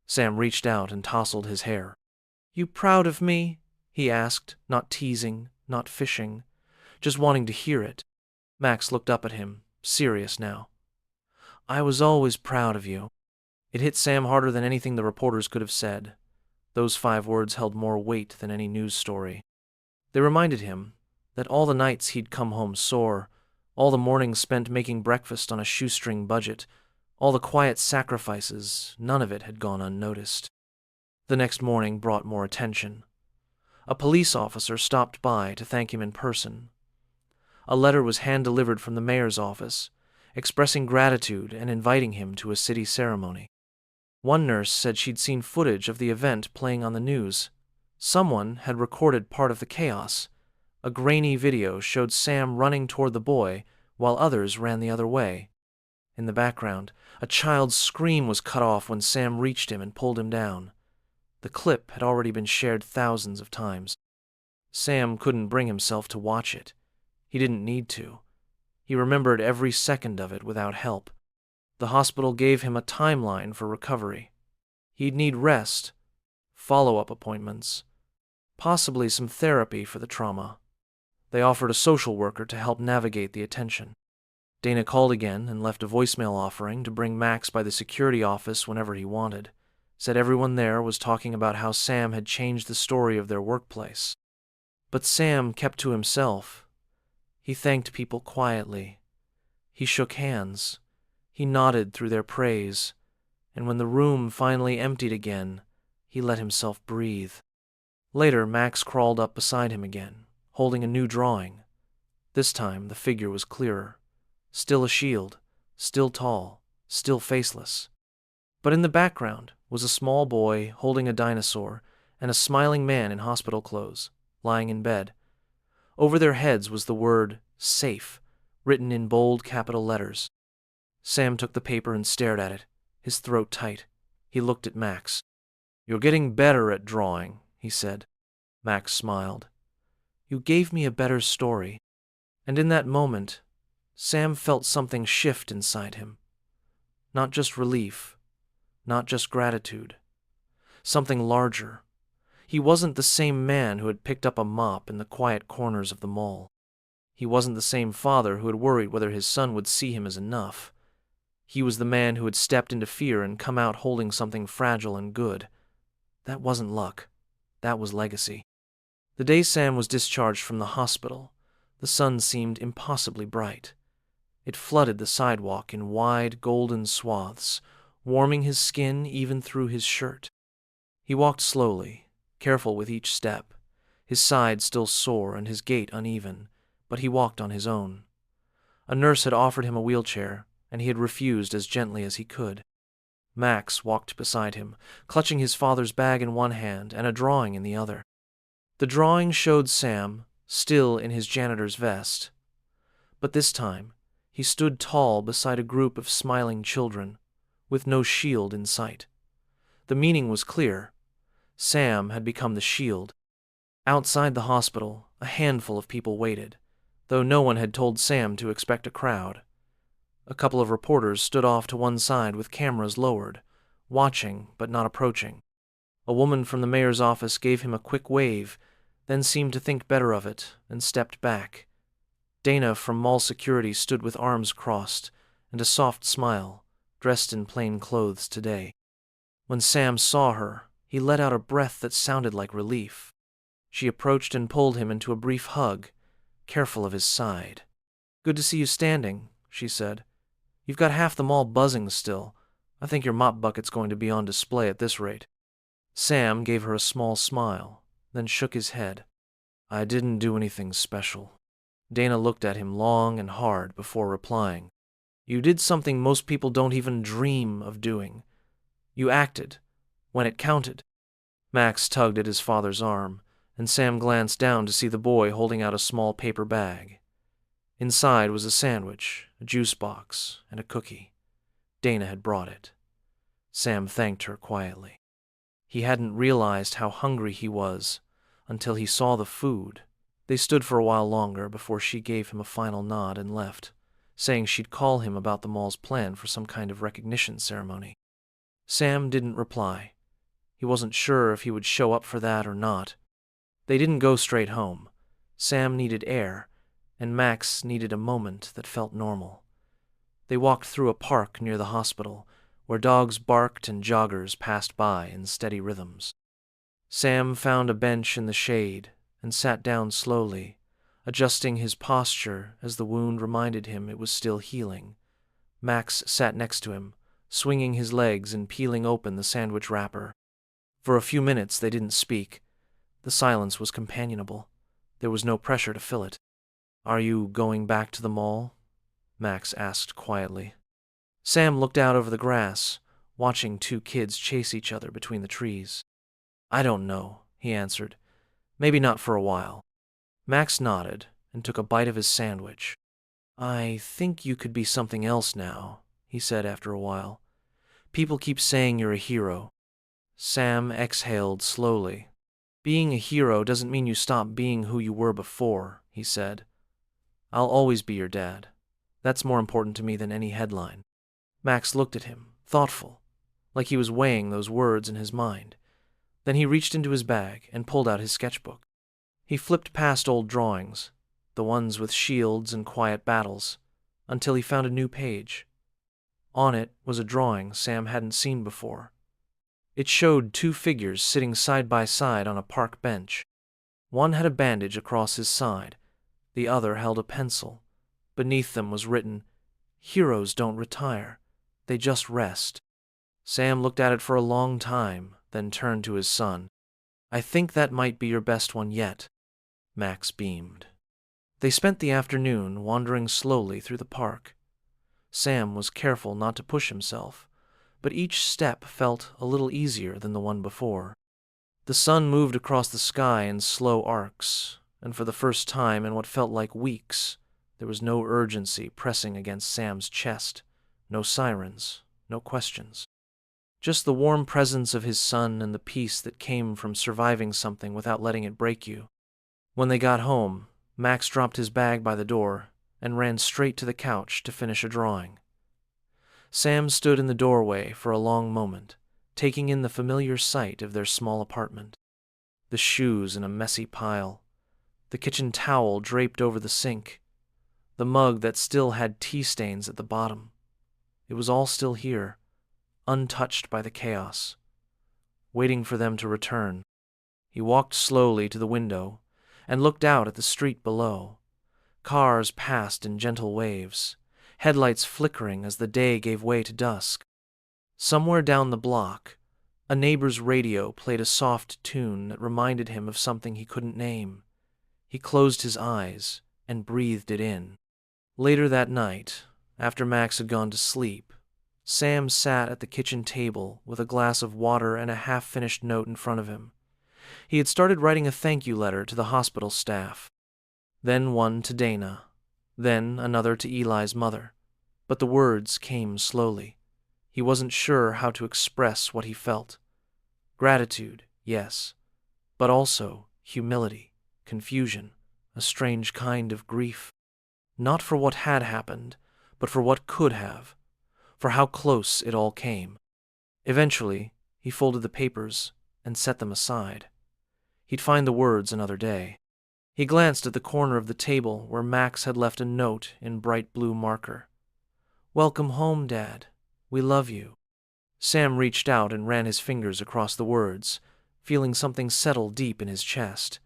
Speaker 1: Sam reached out and tousled his hair. You proud of me? He asked, not teasing, not fishing, just wanting to hear it. Max looked up at him, serious now. I was always proud of you. It hit Sam harder than anything the reporters could have said. Those 5 words held more weight than any news story. They reminded him that all the nights he'd come home sore, all the mornings spent making breakfast on a shoestring budget, all the quiet sacrifices, none of it had gone unnoticed. The next morning brought more attention. A police officer stopped by to thank him in person. A letter was hand-delivered from the mayor's office, expressing gratitude and inviting him to a city ceremony. One nurse said she'd seen footage of the event playing on the news. Someone had recorded part of the chaos. A grainy video showed Sam running toward the boy while others ran the other way. In the background, a child's scream was cut off when Sam reached him and pulled him down. The clip had already been shared thousands of times. Sam couldn't bring himself to watch it. He didn't need to. He remembered every second of it without help. The hospital gave him a timeline for recovery. He'd need rest, follow-up appointments, possibly some therapy for the trauma. They offered a social worker to help navigate the attention. Dana called again and left a voicemail offering to bring Max by the security office whenever he wanted. Said everyone there was talking about how Sam had changed the story of their workplace. But Sam kept to himself. He thanked people quietly. He shook hands. He nodded through their praise. And when the room finally emptied again, he let himself breathe. Later, Max crawled up beside him again, holding a new drawing. This time, the figure was clearer. Still a shield, still tall, still faceless. But in the background was a small boy holding a dinosaur and a smiling man in hospital clothes, lying in bed. Over their heads was the word SAFE, written in bold capital letters. Sam took the paper and stared at it, his throat tight. He looked at Max. You're getting better at drawing, he said. Max smiled. You gave me a better story. And in that moment, Sam felt something shift inside him. Not just relief, not just gratitude. Something larger. He wasn't the same man who had picked up a mop in the quiet corners of the mall. He wasn't the same father who had worried whether his son would see him as enough. He was the man who had stepped into fear and come out holding something fragile and good. That wasn't luck. That was legacy. The day Sam was discharged from the hospital, the sun seemed impossibly bright. It flooded the sidewalk in wide, golden swaths, warming his skin even through his shirt. He walked slowly, careful with each step, his side still sore and his gait uneven, but he walked on his own. A nurse had offered him a wheelchair, and he had refused as gently as he could. Max walked beside him, clutching his father's bag in one hand and a drawing in the other. The drawing showed Sam, still in his janitor's vest. But this time, he stood tall beside a group of smiling children, with no shield in sight. The meaning was clear. Sam had become the shield. Outside the hospital, a handful of people waited, though no one had told Sam to expect a crowd. A couple of reporters stood off to one side with cameras lowered, watching but not approaching. A woman from the mayor's office gave him a quick wave, then seemed to think better of it and stepped back. Dana from mall security stood with arms crossed and a soft smile, dressed in plain clothes today. When Sam saw her, he let out a breath that sounded like relief. She approached and pulled him into a brief hug, careful of his side. "Good to see you standing," she said. "You've got half the mall buzzing still. I think your mop bucket's going to be on display at this rate." Sam gave her a small smile, then shook his head. "I didn't do anything special." Dana looked at him long and hard before replying. "You did something most people don't even dream of doing. You acted, when it counted." Max tugged at his father's arm, and Sam glanced down to see the boy holding out a small paper bag. Inside was a sandwich, a juice box, and a cookie. Dana had brought it. Sam thanked her quietly. He hadn't realized how hungry he was until he saw the food. They stood for a while longer before she gave him a final nod and left, saying she'd call him about the mall's plan for some kind of recognition ceremony. Sam didn't reply. He wasn't sure if he would show up for that or not. They didn't go straight home. Sam needed air, and Max needed a moment that felt normal. They walked through a park near the hospital, where dogs barked and joggers passed by in steady rhythms. Sam found a bench in the shade and sat down slowly, adjusting his posture as the wound reminded him it was still healing. Max sat next to him, swinging his legs and peeling open the sandwich wrapper. For a few minutes they didn't speak. The silence was companionable. There was no pressure to fill it. "Are you going back to the mall?" Max asked quietly. Sam looked out over the grass, watching two kids chase each other between the trees. "I don't know," he answered. "Maybe not for a while." Max nodded and took a bite of his sandwich. "I think you could be something else now," he said after a while. "People keep saying you're a hero." Sam exhaled slowly. "Being a hero doesn't mean you stop being who you were before," he said. "I'll always be your dad. That's more important to me than any headline." Max looked at him, thoughtful, like he was weighing those words in his mind. Then he reached into his bag and pulled out his sketchbook. He flipped past old drawings, the ones with shields and quiet battles, until he found a new page. On it was a drawing Sam hadn't seen before. It showed two figures sitting side by side on a park bench. One had a bandage across his side, the other held a pencil. Beneath them was written, "Heroes don't retire, they just rest." Sam looked at it for a long time, then turned to his son. "I think that might be your best one yet." Max beamed. They spent the afternoon wandering slowly through the park. Sam was careful not to push himself, but each step felt a little easier than the one before. The sun moved across the sky in slow arcs, and for the first time in what felt like weeks, there was no urgency pressing against Sam's chest, no sirens, no questions. Just the warm presence of his son and the peace that came from surviving something without letting it break you. When they got home, Max dropped his bag by the door and ran straight to the couch to finish a drawing. Sam stood in the doorway for a long moment, taking in the familiar sight of their small apartment. The shoes in a messy pile, the kitchen towel draped over the sink, the mug that still had tea stains at the bottom. It was all still here, untouched by the chaos, waiting for them to return. He walked slowly to the window and looked out at the street below. Cars passed in gentle waves, headlights flickering as the day gave way to dusk. Somewhere down the block, a neighbor's radio played a soft tune that reminded him of something he couldn't name. He closed his eyes and breathed it in. Later that night, after Max had gone to sleep, Sam sat at the kitchen table with a glass of water and a half-finished note in front of him. He had started writing a thank you letter to the hospital staff, then one to Dana, then another to Eli's mother. But the words came slowly. He wasn't sure how to express what he felt. Gratitude, yes, but also humility, confusion, a strange kind of grief. Not for what had happened, but for what could have, for how close it all came. Eventually, he folded the papers and set them aside. He'd find the words another day. He glanced at the corner of the table where Max had left a note in bright blue marker. "Welcome home, Dad. We love you." Sam reached out and ran his fingers across the words, feeling something settle deep in his chest.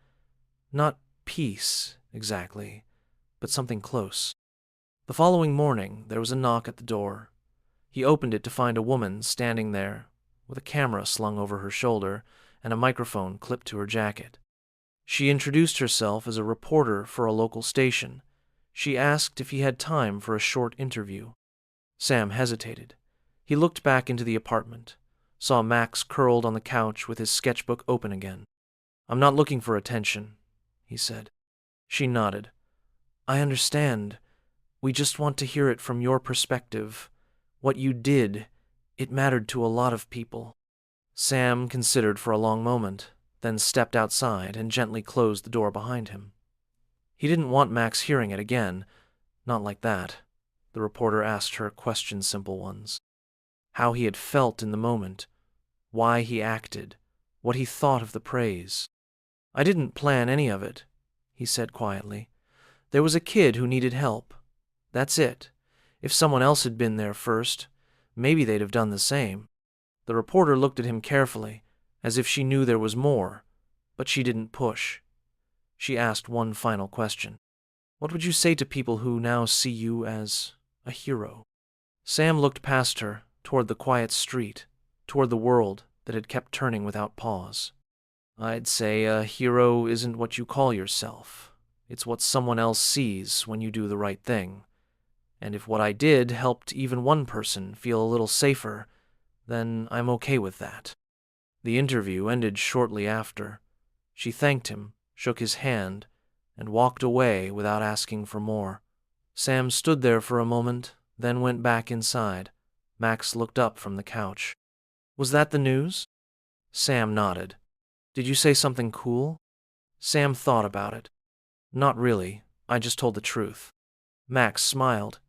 Speaker 1: Not peace, exactly, but something close. The following morning, there was a knock at the door. He opened it to find a woman standing there, with a camera slung over her shoulder and a microphone clipped to her jacket. She introduced herself as a reporter for a local station. She asked if he had time for a short interview. Sam hesitated. He looked back into the apartment, saw Max curled on the couch with his sketchbook open again. "I'm not looking for attention," he said. She nodded. "I understand. We just want to hear it from your perspective. What you did, it mattered to a lot of people." Sam considered for a long moment, then stepped outside and gently closed the door behind him. He didn't want Max hearing it again. Not like that. The reporter asked her simple ones. How he had felt in the moment, why he acted, what he thought of the praise. "I didn't plan any of it," he said quietly. "There was a kid who needed help. That's it. If someone else had been there first, maybe they'd have done the same." The reporter looked at him carefully, as if she knew there was more, but she didn't push. She asked one final question. "What would you say to people who now see you as a hero?" Sam looked past her, toward the quiet street, toward the world that had kept turning without pause. "I'd say a hero isn't what you call yourself. It's what someone else sees when you do the right thing. And if what I did helped even one person feel a little safer, then I'm okay with that." The interview ended shortly after. She thanked him, shook his hand, and walked away without asking for more. Sam stood there for a moment, then went back inside. Max looked up from the couch. "Was that the news?" Sam nodded. "Did you say something cool?" Sam thought about it. "Not really. I just told the truth." Max smiled.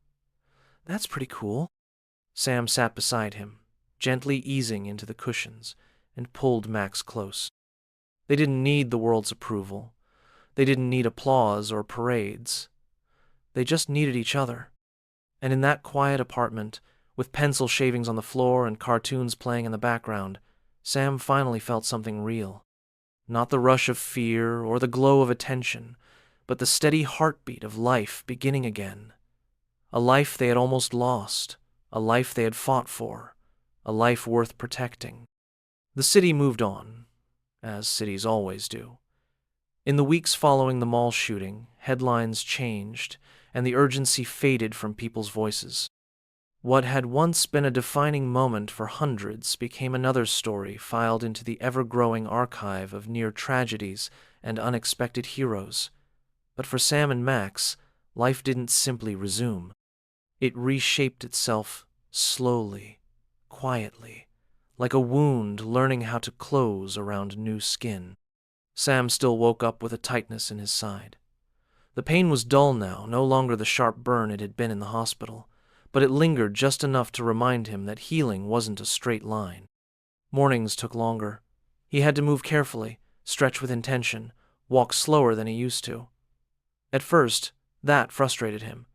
Speaker 1: "That's pretty cool." Sam sat beside him, gently easing into the cushions, and pulled Max close. They didn't need the world's approval. They didn't need applause or parades. They just needed each other. And in that quiet apartment, with pencil shavings on the floor and cartoons playing in the background, Sam finally felt something real. Not the rush of fear or the glow of attention, but the steady heartbeat of life beginning again. A life they had almost lost, a life they had fought for, a life worth protecting. The city moved on, as cities always do. In the weeks following the mall shooting, headlines changed, and the urgency faded from people's voices. What had once been a defining moment for hundreds became another story filed into the ever-growing archive of near tragedies and unexpected heroes. But for Sam and Max, life didn't simply resume. It reshaped itself slowly, quietly, like a wound learning how to close around new skin. Sam still woke up with a tightness in his side. The pain was dull now, no longer the sharp burn it had been in the hospital, but it lingered just enough to remind him that healing wasn't a straight line. Mornings took longer. He had to move carefully, stretch with intention, walk slower than he used to. At first, that frustrated him.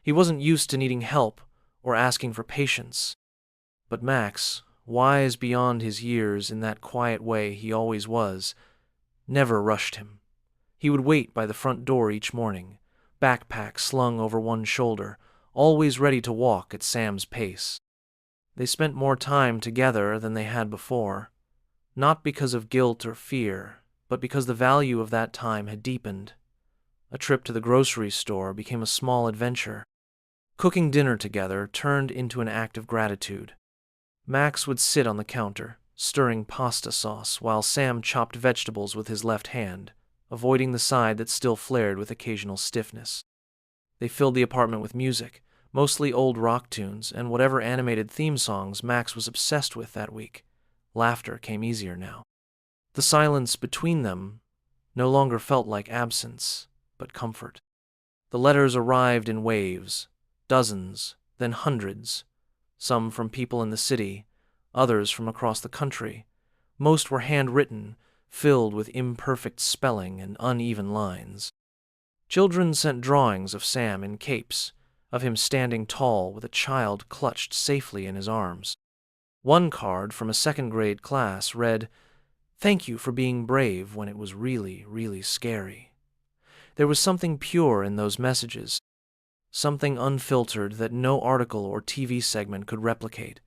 Speaker 1: He wasn't used to needing help or asking for patience. But Max, wise beyond his years in that quiet way he always was, never rushed him. He would wait by the front door each morning, backpack slung over one shoulder, always ready to walk at Sam's pace. They spent more time together than they had before, not because of guilt or fear, but because the value of that time had deepened. A trip to the grocery store became a small adventure. Cooking dinner together turned into an act of gratitude. Max would sit on the counter, stirring pasta sauce, while Sam chopped vegetables with his left hand, avoiding the side that still flared with occasional stiffness. They filled the apartment with music, mostly old rock tunes, and whatever animated theme songs Max was obsessed with that week. Laughter came easier now. The silence between them no longer felt like absence, but comfort. The letters arrived in waves, dozens, then hundreds, some from people in the city, others from across the country. Most were handwritten, filled with imperfect spelling and uneven lines. Children sent drawings of Sam in capes, of him standing tall with a child clutched safely in his arms. One card from a second-grade class read, "Thank you for being brave when it was really, really scary." There was something pure in those messages, something unfiltered that no article or TV segment could replicate.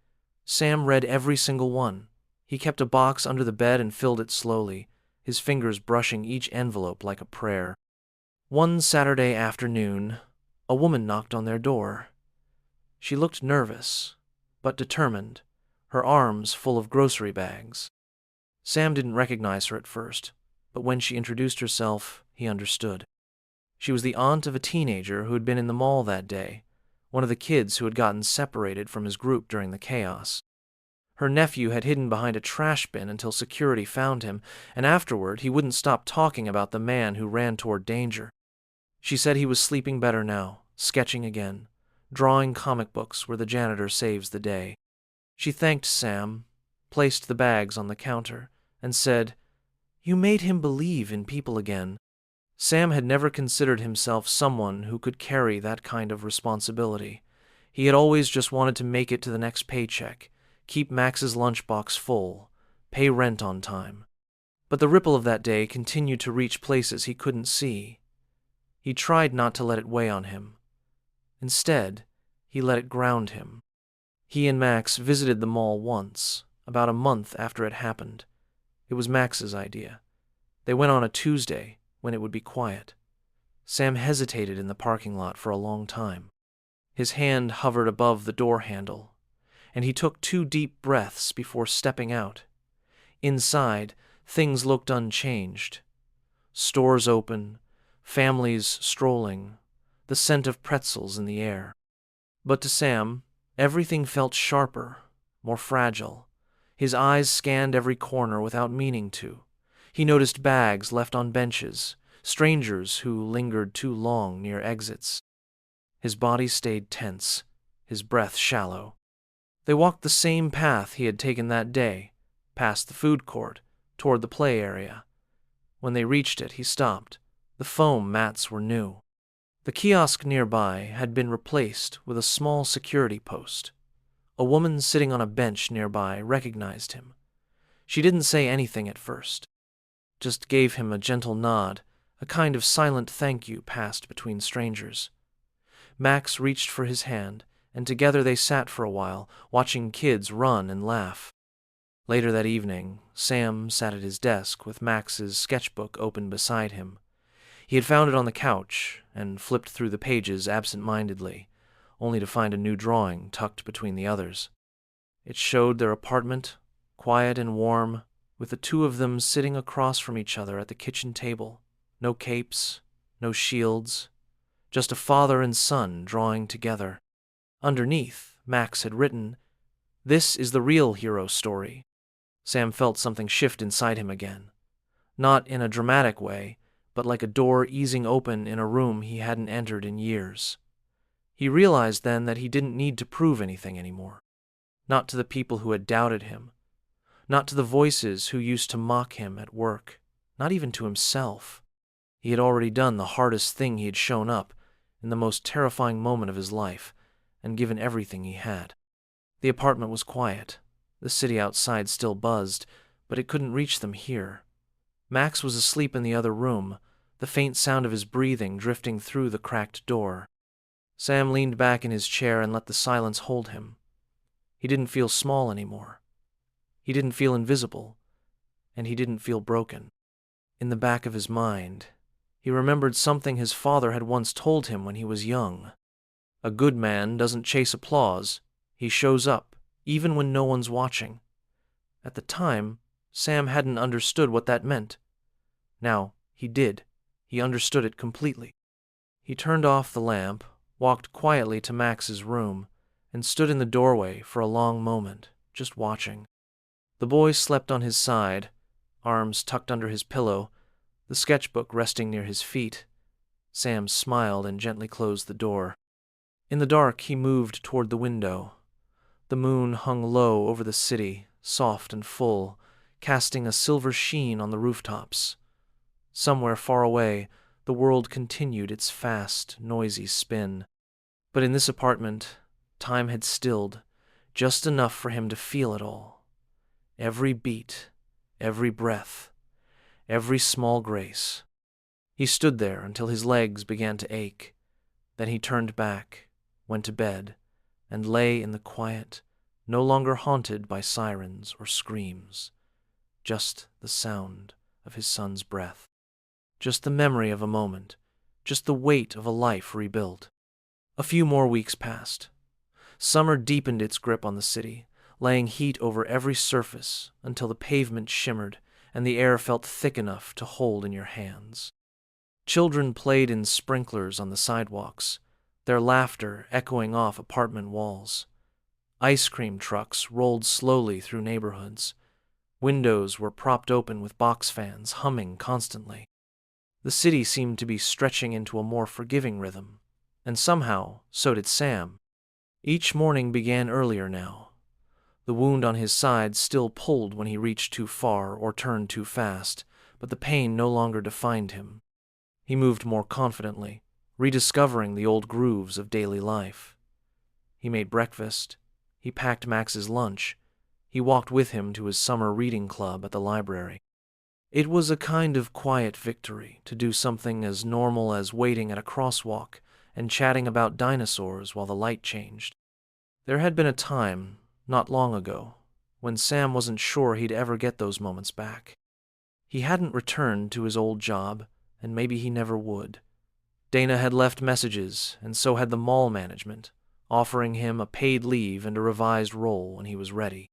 Speaker 1: Sam read every single one. He kept a box under the bed and filled it slowly, his fingers brushing each envelope like a prayer. One Saturday afternoon, a woman knocked on their door. She looked nervous, but determined, her arms full of grocery bags. Sam didn't recognize her at first, but when she introduced herself, he understood. She was the aunt of a teenager who had been in the mall that day, one of the kids who had gotten separated from his group during the chaos. Her nephew had hidden behind a trash bin until security found him, and afterward he wouldn't stop talking about the man who ran toward danger. She said he was sleeping better now, sketching again, drawing comic books where the janitor saves the day. She thanked Sam, placed the bags on the counter, and said, "You made him believe in people again." Sam had never considered himself someone who could carry that kind of responsibility. He had always just wanted to make it to the next paycheck, keep Max's lunchbox full, pay rent on time. But the ripple of that day continued to reach places he couldn't see. He tried not to let it weigh on him. Instead, he let it ground him. He and Max visited the mall once, about a month after it happened. It was Max's idea. They went on a Tuesday, when it would be quiet. Sam hesitated in the parking lot for a long time. His hand hovered above the door handle, and he took 2 deep breaths before stepping out. Inside, things looked unchanged. Stores open, families strolling, the scent of pretzels in the air. But to Sam, everything felt sharper, more fragile. His eyes scanned every corner without meaning to. He noticed bags left on benches, strangers who lingered too long near exits. His body stayed tense, his breath shallow. They walked the same path he had taken that day, past the food court, toward the play area. When they reached it, he stopped. The foam mats were new. The kiosk nearby had been replaced with a small security post. A woman sitting on a bench nearby recognized him. She didn't say anything at first, just gave him a gentle nod, a kind of silent thank you passed between strangers. Max reached for his hand, and together they sat for a while, watching kids run and laugh. Later that evening, Sam sat at his desk with Max's sketchbook open beside him. He had found it on the couch and flipped through the pages absent-mindedly, only to find a new drawing tucked between the others. It showed their apartment, quiet and warm, with the two of them sitting across from each other at the kitchen table. No capes, no shields, just a father and son drawing together. Underneath, Max had written, "This is the real hero story." Sam felt something shift inside him again. Not in a dramatic way, but like a door easing open in a room he hadn't entered in years. He realized then that he didn't need to prove anything anymore. Not to the people who had doubted him. Not to the voices who used to mock him at work. Not even to himself. He had already done the hardest thing he had shown up, in the most terrifying moment of his life, and given everything he had. The apartment was quiet. The city outside still buzzed, but it couldn't reach them here. Max was asleep in the other room, the faint sound of his breathing drifting through the cracked door. Sam leaned back in his chair and let the silence hold him. He didn't feel small anymore. He didn't feel invisible, and he didn't feel broken. In the back of his mind, he remembered something his father had once told him when he was young. A good man doesn't chase applause. He shows up, even when no one's watching. At the time, Sam hadn't understood what that meant. Now, he did. He understood it completely. He turned off the lamp, walked quietly to Max's room, and stood in the doorway for a long moment, just watching. The boy slept on his side, arms tucked under his pillow, the sketchbook resting near his feet. Sam smiled and gently closed the door. In the dark, he moved toward the window. The moon hung low over the city, soft and full, casting a silver sheen on the rooftops. Somewhere far away, the world continued its fast, noisy spin. But in this apartment, time had stilled, just enough for him to feel it all. Every beat, every breath, every small grace. He stood there until his legs began to ache. Then he turned back, went to bed, and lay in the quiet, no longer haunted by sirens or screams. Just the sound of his son's breath. Just the memory of a moment. Just the weight of a life rebuilt. A few more weeks passed. Summer deepened its grip on the city, laying heat over every surface until the pavement shimmered and the air felt thick enough to hold in your hands. Children played in sprinklers on the sidewalks, their laughter echoing off apartment walls. Ice cream trucks rolled slowly through neighborhoods. Windows were propped open with box fans humming constantly. The city seemed to be stretching into a more forgiving rhythm, and somehow so did Sam. Each morning began earlier now. The wound on his side still pulled when he reached too far or turned too fast, but the pain no longer defined him. He moved more confidently, rediscovering the old grooves of daily life. He made breakfast. He packed Max's lunch. He walked with him to his summer reading club at the library. It was a kind of quiet victory to do something as normal as waiting at a crosswalk and chatting about dinosaurs while the light changed. There had been a time, not long ago, when Sam wasn't sure he'd ever get those moments back. He hadn't returned to his old job, and maybe he never would. Dana had left messages, and so had the mall management, offering him a paid leave and a revised role when he was ready.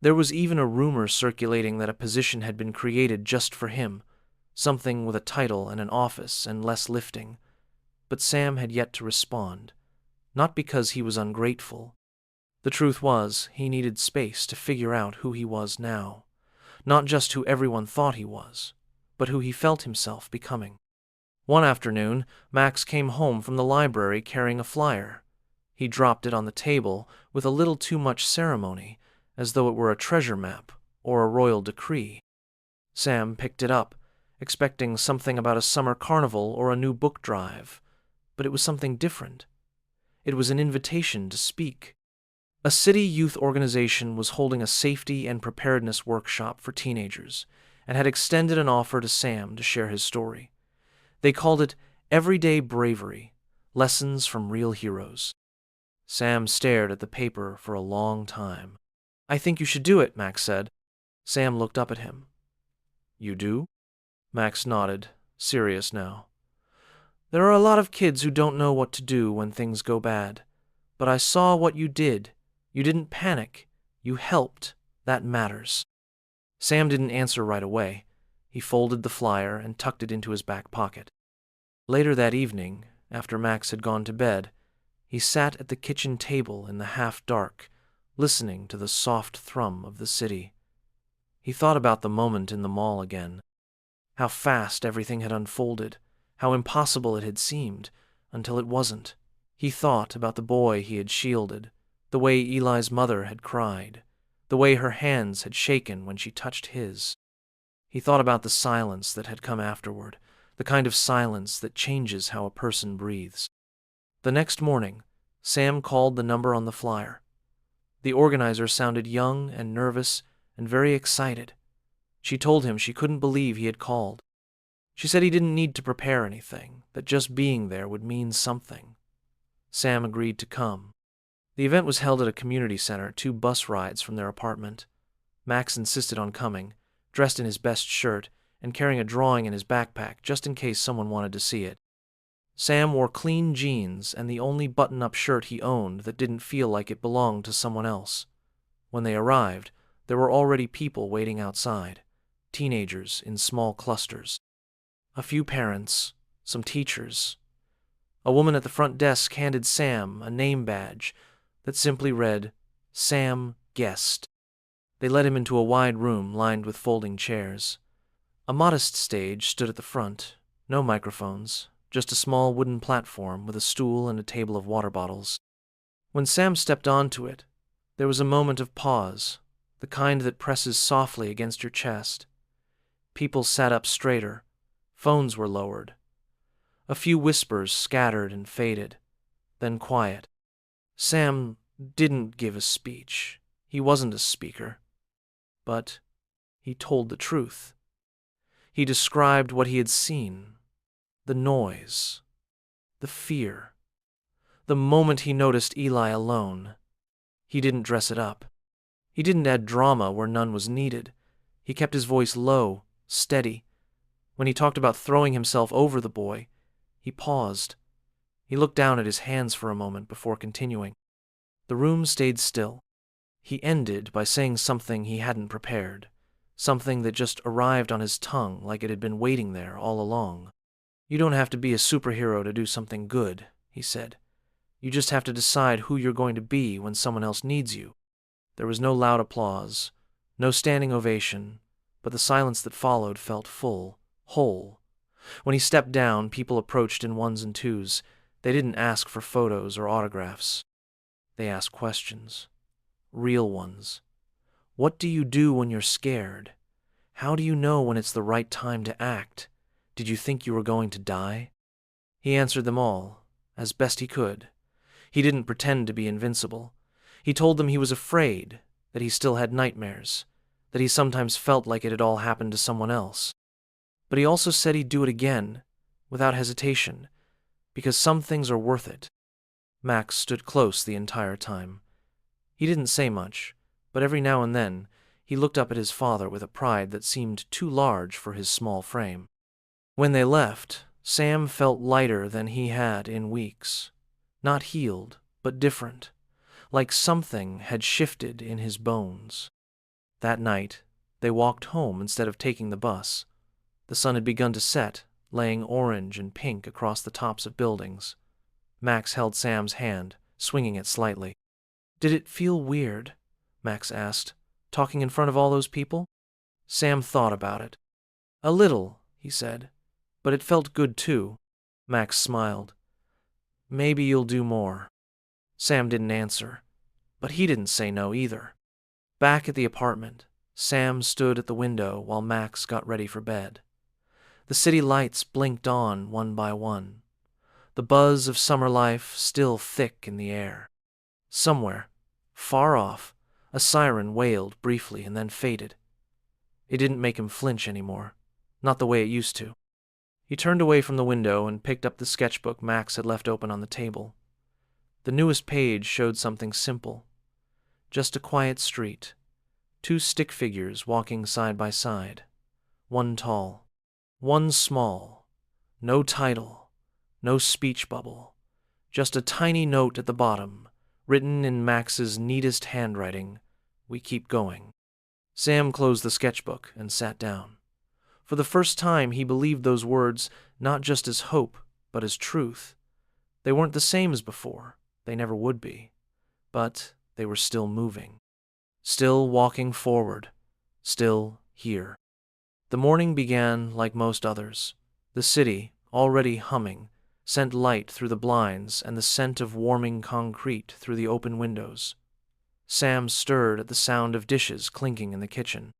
Speaker 1: There was even a rumor circulating that a position had been created just for him, something with a title and an office and less lifting. But Sam had yet to respond, not because he was ungrateful. The truth was, he needed space to figure out who he was now, not just who everyone thought he was, but who he felt himself becoming. One afternoon, Max came home from the library carrying a flyer. He dropped it on the table with a little too much ceremony, as though it were a treasure map or a royal decree. Sam picked it up, expecting something about a summer carnival or a new book drive, but it was something different. It was an invitation to speak. A city youth organization was holding a safety and preparedness workshop for teenagers and had extended an offer to Sam to share his story. They called it Everyday Bravery, Lessons from Real Heroes. Sam stared at the paper for a long time. "I think you should do it," Max said. Sam looked up at him. "You do?" Max nodded, serious now. "There are a lot of kids who don't know what to do when things go bad. But I saw what you did. You didn't panic. You helped. That matters." Sam didn't answer right away. He folded the flyer and tucked it into his back pocket. Later that evening, after Max had gone to bed, he sat at the kitchen table in the half-dark, listening to the soft thrum of the city. He thought about the moment in the mall again. How fast everything had unfolded, how impossible it had seemed, until it wasn't. He thought about the boy he had shielded, the way Eli's mother had cried, the way her hands had shaken when she touched his. He thought about the silence that had come afterward, the kind of silence that changes how a person breathes. The next morning, Sam called the number on the flyer. The organizer sounded young and nervous and very excited. She told him she couldn't believe he had called. She said he didn't need to prepare anything, that just being there would mean something. Sam agreed to come. The event was held at a community center 2 bus rides from their apartment. Max insisted on coming, dressed in his best shirt and carrying a drawing in his backpack just in case someone wanted to see it. Sam wore clean jeans and the only button-up shirt he owned that didn't feel like it belonged to someone else. When they arrived, there were already people waiting outside, teenagers in small clusters. A few parents, some teachers. A woman at the front desk handed Sam a name badge that simply read, Sam Guest. They led him into a wide room lined with folding chairs. A modest stage stood at the front, no microphones, just a small wooden platform with a stool and a table of water bottles. When Sam stepped onto it, there was a moment of pause, the kind that presses softly against your chest. People sat up straighter. Phones were lowered. A few whispers scattered and faded, then quiet. Sam didn't give a speech. He wasn't a speaker. But he told the truth. He described what he had seen, the noise, the fear. The moment he noticed Eli alone, he didn't dress it up. He didn't add drama where none was needed. He kept his voice low, steady. When he talked about throwing himself over the boy, he paused. He looked down at his hands for a moment before continuing. The room stayed still. He ended by saying something he hadn't prepared, something that just arrived on his tongue like it had been waiting there all along. You don't have to be a superhero to do something good, he said. You just have to decide who you're going to be when someone else needs you. There was no loud applause, no standing ovation, but the silence that followed felt full, whole. When he stepped down, people approached in ones and twos. They didn't ask for photos or autographs. They asked questions. Real ones. What do you do when you're scared? How do you know when it's the right time to act? Did you think you were going to die? He answered them all, as best he could. He didn't pretend to be invincible. He told them he was afraid, that he still had nightmares, that he sometimes felt like it had all happened to someone else. But he also said he'd do it again, without hesitation, because some things are worth it. Max stood close the entire time. He didn't say much, but every now and then he looked up at his father with a pride that seemed too large for his small frame. When they left, Sam felt lighter than he had in weeks. Not healed, but different, like something had shifted in his bones. That night, they walked home instead of taking the bus. The sun had begun to set, laying orange and pink across the tops of buildings. Max held Sam's hand, swinging it slightly. "Did it feel weird?" Max asked, "talking in front of all those people?" Sam thought about it. "A little," he said, "but it felt good too." Max smiled. "Maybe you'll do more." Sam didn't answer, but he didn't say no either. Back at the apartment, Sam stood at the window while Max got ready for bed. The city lights blinked on one by one, the buzz of summer life still thick in the air. Somewhere, far off, a siren wailed briefly and then faded. It didn't make him flinch anymore, not the way it used to. He turned away from the window and picked up the sketchbook Max had left open on the table. The newest page showed something simple. Just a quiet street. 2 stick figures walking side by side. One tall, one small. No title, no speech bubble. Just a tiny note at the bottom, written in Max's neatest handwriting, "We keep going." Sam closed the sketchbook and sat down. For the first time, he believed those words not just as hope, but as truth. They weren't the same as before. They never would be. But they were still moving. Still walking forward. Still here. The morning began like most others. The city, already humming, sent light through the blinds and the scent of warming concrete through the open windows. Sam stirred at the sound of dishes clinking in the kitchen.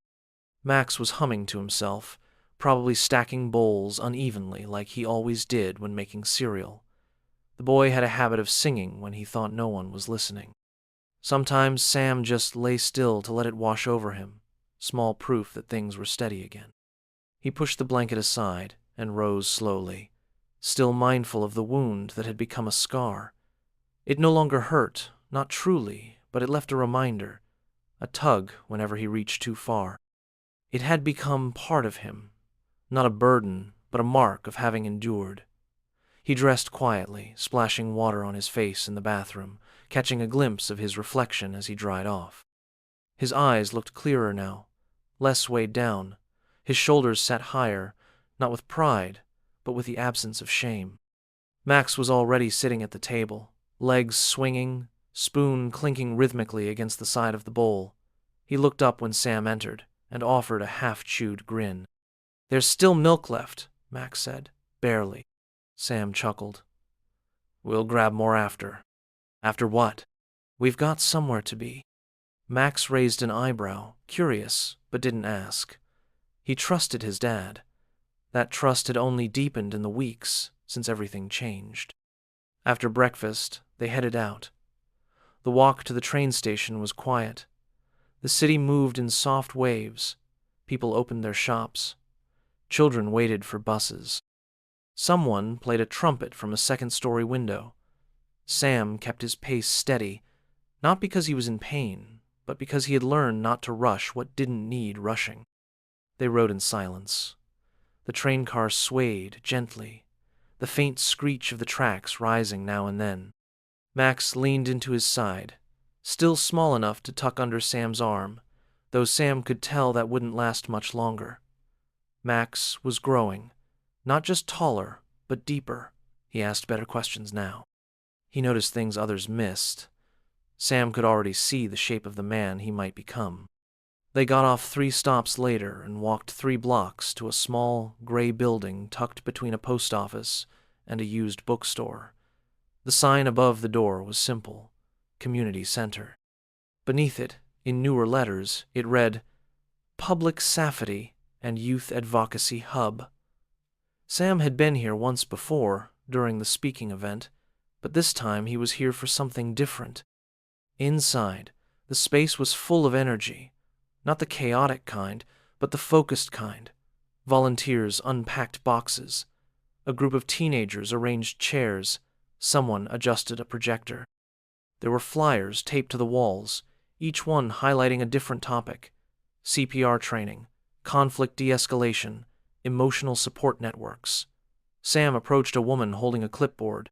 Speaker 1: Max was humming to himself, probably stacking bowls unevenly like he always did when making cereal. The boy had a habit of singing when he thought no one was listening. Sometimes Sam just lay still to let it wash over him, small proof that things were steady again. He pushed the blanket aside and rose slowly, still mindful of the wound that had become a scar. It no longer hurt, not truly, but it left a reminder, a tug whenever he reached too far. It had become part of him, not a burden, but a mark of having endured. He dressed quietly, splashing water on his face in the bathroom, catching a glimpse of his reflection as he dried off. His eyes looked clearer now, less weighed down. His shoulders sat higher, not with pride, but with the absence of shame. Max was already sitting at the table, legs swinging, spoon clinking rhythmically against the side of the bowl. He looked up when Sam entered and offered a half-chewed grin. "There's still milk left," Max said. "Barely." Sam chuckled. "We'll grab more after." "After what?" "We've got somewhere to be." Max raised an eyebrow, curious, but didn't ask. He trusted his dad. That trust had only deepened in the weeks since everything changed. After breakfast, they headed out. The walk to the train station was quiet. The city moved in soft waves. People opened their shops. Children waited for buses. Someone played a trumpet from a second-story window. Sam kept his pace steady, not because he was in pain, but because he had learned not to rush what didn't need rushing. They rode in silence. The train car swayed gently, the faint screech of the tracks rising now and then. Max leaned into his side, still small enough to tuck under Sam's arm, though Sam could tell that wouldn't last much longer. Max was growing, not just taller, but deeper. He asked better questions now. He noticed things others missed. Sam could already see the shape of the man he might become. They got off 3 stops later and walked 3 blocks to a small, gray building tucked between a post office and a used bookstore. The sign above the door was simple: Community Center. Beneath it, in newer letters, it read, Public Safety and Youth Advocacy Hub. Sam had been here once before, during the speaking event, but this time he was here for something different. Inside, the space was full of energy, not the chaotic kind, but the focused kind. Volunteers unpacked boxes. A group of teenagers arranged chairs. Someone adjusted a projector. There were flyers taped to the walls, each one highlighting a different topic: CPR training, conflict de-escalation, emotional support networks. Sam approached a woman holding a clipboard.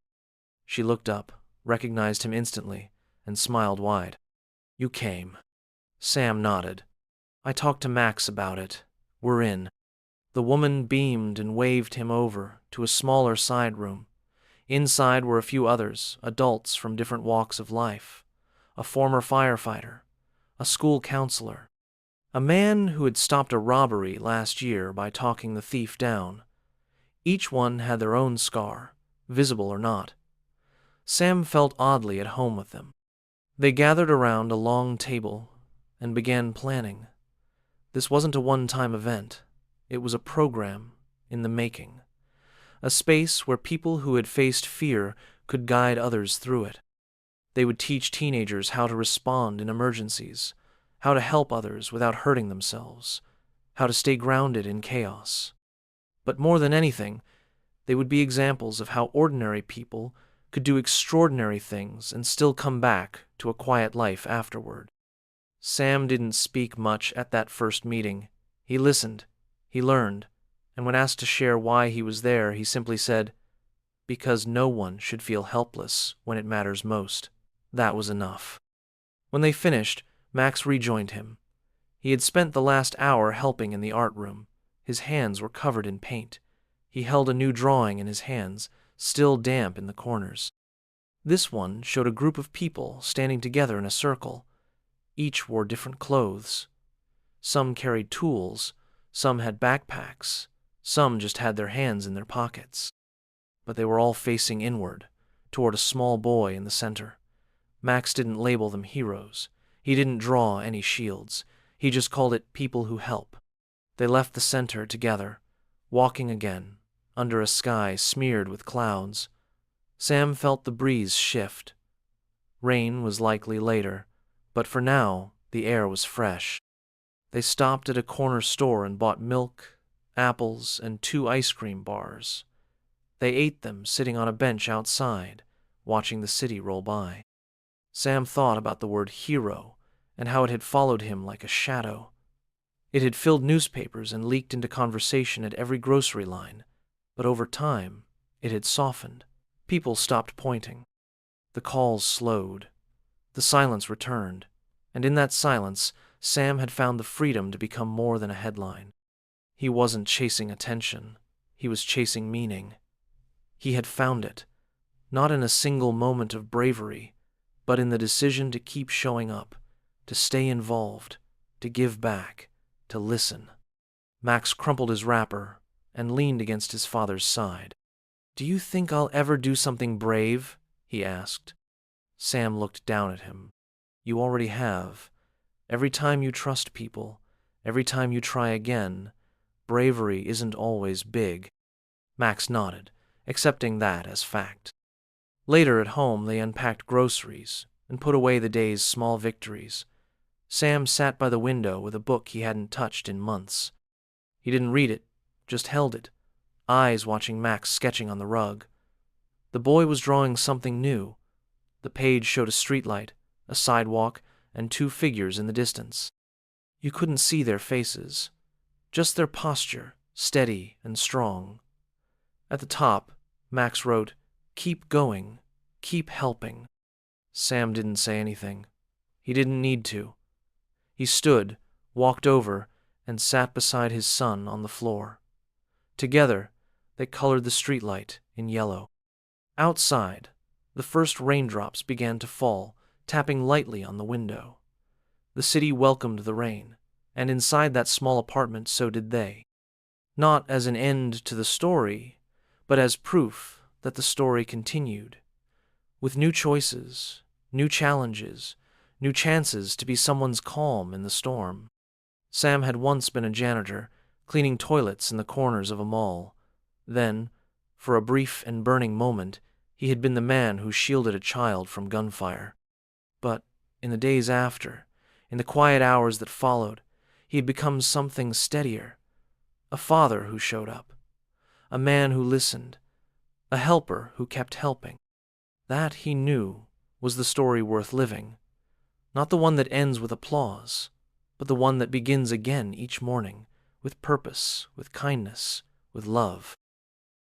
Speaker 1: She looked up, recognized him instantly, and smiled wide. "You came." Sam nodded. "I talked to Max about it. We're in." The woman beamed and waved him over to a smaller side room. Inside were a few others, adults from different walks of life. A former firefighter, a school counselor, a man who had stopped a robbery last year by talking the thief down. Each one had their own scar, visible or not. Sam felt oddly at home with them. They gathered around a long table and began planning. This wasn't a one-time event. It was a program in the making. A space where people who had faced fear could guide others through it. They would teach teenagers how to respond in emergencies, how to help others without hurting themselves, how to stay grounded in chaos. But more than anything, they would be examples of how ordinary people could do extraordinary things and still come back to a quiet life afterward. Sam didn't speak much at that first meeting. He listened, he learned, and when asked to share why he was there, he simply said, "Because no one should feel helpless when it matters most." That was enough. When they finished, Max rejoined him. He had spent the last hour helping in the art room. His hands were covered in paint. He held a new drawing in his hands, still damp in the corners. This one showed a group of people standing together in a circle. Each wore different clothes. Some carried tools, some had backpacks, some just had their hands in their pockets. But they were all facing inward, toward a small boy in the center. Max didn't label them heroes. He didn't draw any shields. He just called it people who help. They left the center together, walking again, under a sky smeared with clouds. Sam felt the breeze shift. Rain was likely later, but for now, the air was fresh. They stopped at a corner store and bought milk, apples, and 2 ice cream bars. They ate them sitting on a bench outside, watching the city roll by. Sam thought about the word hero and how it had followed him like a shadow. It had filled newspapers and leaked into conversation at every grocery line, but over time, It had softened. People stopped pointing. The calls slowed. The silence returned. And in that silence, Sam had found the freedom to become more than a headline. He wasn't chasing attention. He was chasing meaning. He had found it, not in a single moment of bravery, but in the decision to keep showing up, to stay involved, to give back, to listen. Max crumpled his wrapper and leaned against his father's side. "Do you think I'll ever do something brave?" he asked. Sam looked down at him. "You already have. Every time you trust people, every time you try again, bravery isn't always big." Max nodded, accepting that as fact. Later at home, they unpacked groceries and put away the day's small victories. Sam sat by the window with a book he hadn't touched in months. He didn't read it, just held it, eyes watching Max sketching on the rug. The boy was drawing something new. The page showed a streetlight, a sidewalk, and two figures in the distance. You couldn't see their faces, just their posture, steady and strong. At the top, Max wrote, "Keep going, keep helping." Sam didn't say anything. He didn't need to. He stood, walked over, and sat beside his son on the floor. Together, they colored the streetlight in yellow. Outside, the first raindrops began to fall, tapping lightly on the window. The city welcomed the rain, and inside that small apartment so did they. Not as an end to the story, but as proof that the story continued. With new choices, new challenges, new chances to be someone's calm in the storm. Sam had once been a janitor, cleaning toilets in the corners of a mall. Then, for a brief and burning moment, he had been the man who shielded a child from gunfire. But in the days after, in the quiet hours that followed, he had become something steadier. A father who showed up. A man who listened. A helper who kept helping. That, he knew, was the story worth living. Not the one that ends with applause, but the one that begins again each morning, with purpose, with kindness, with love.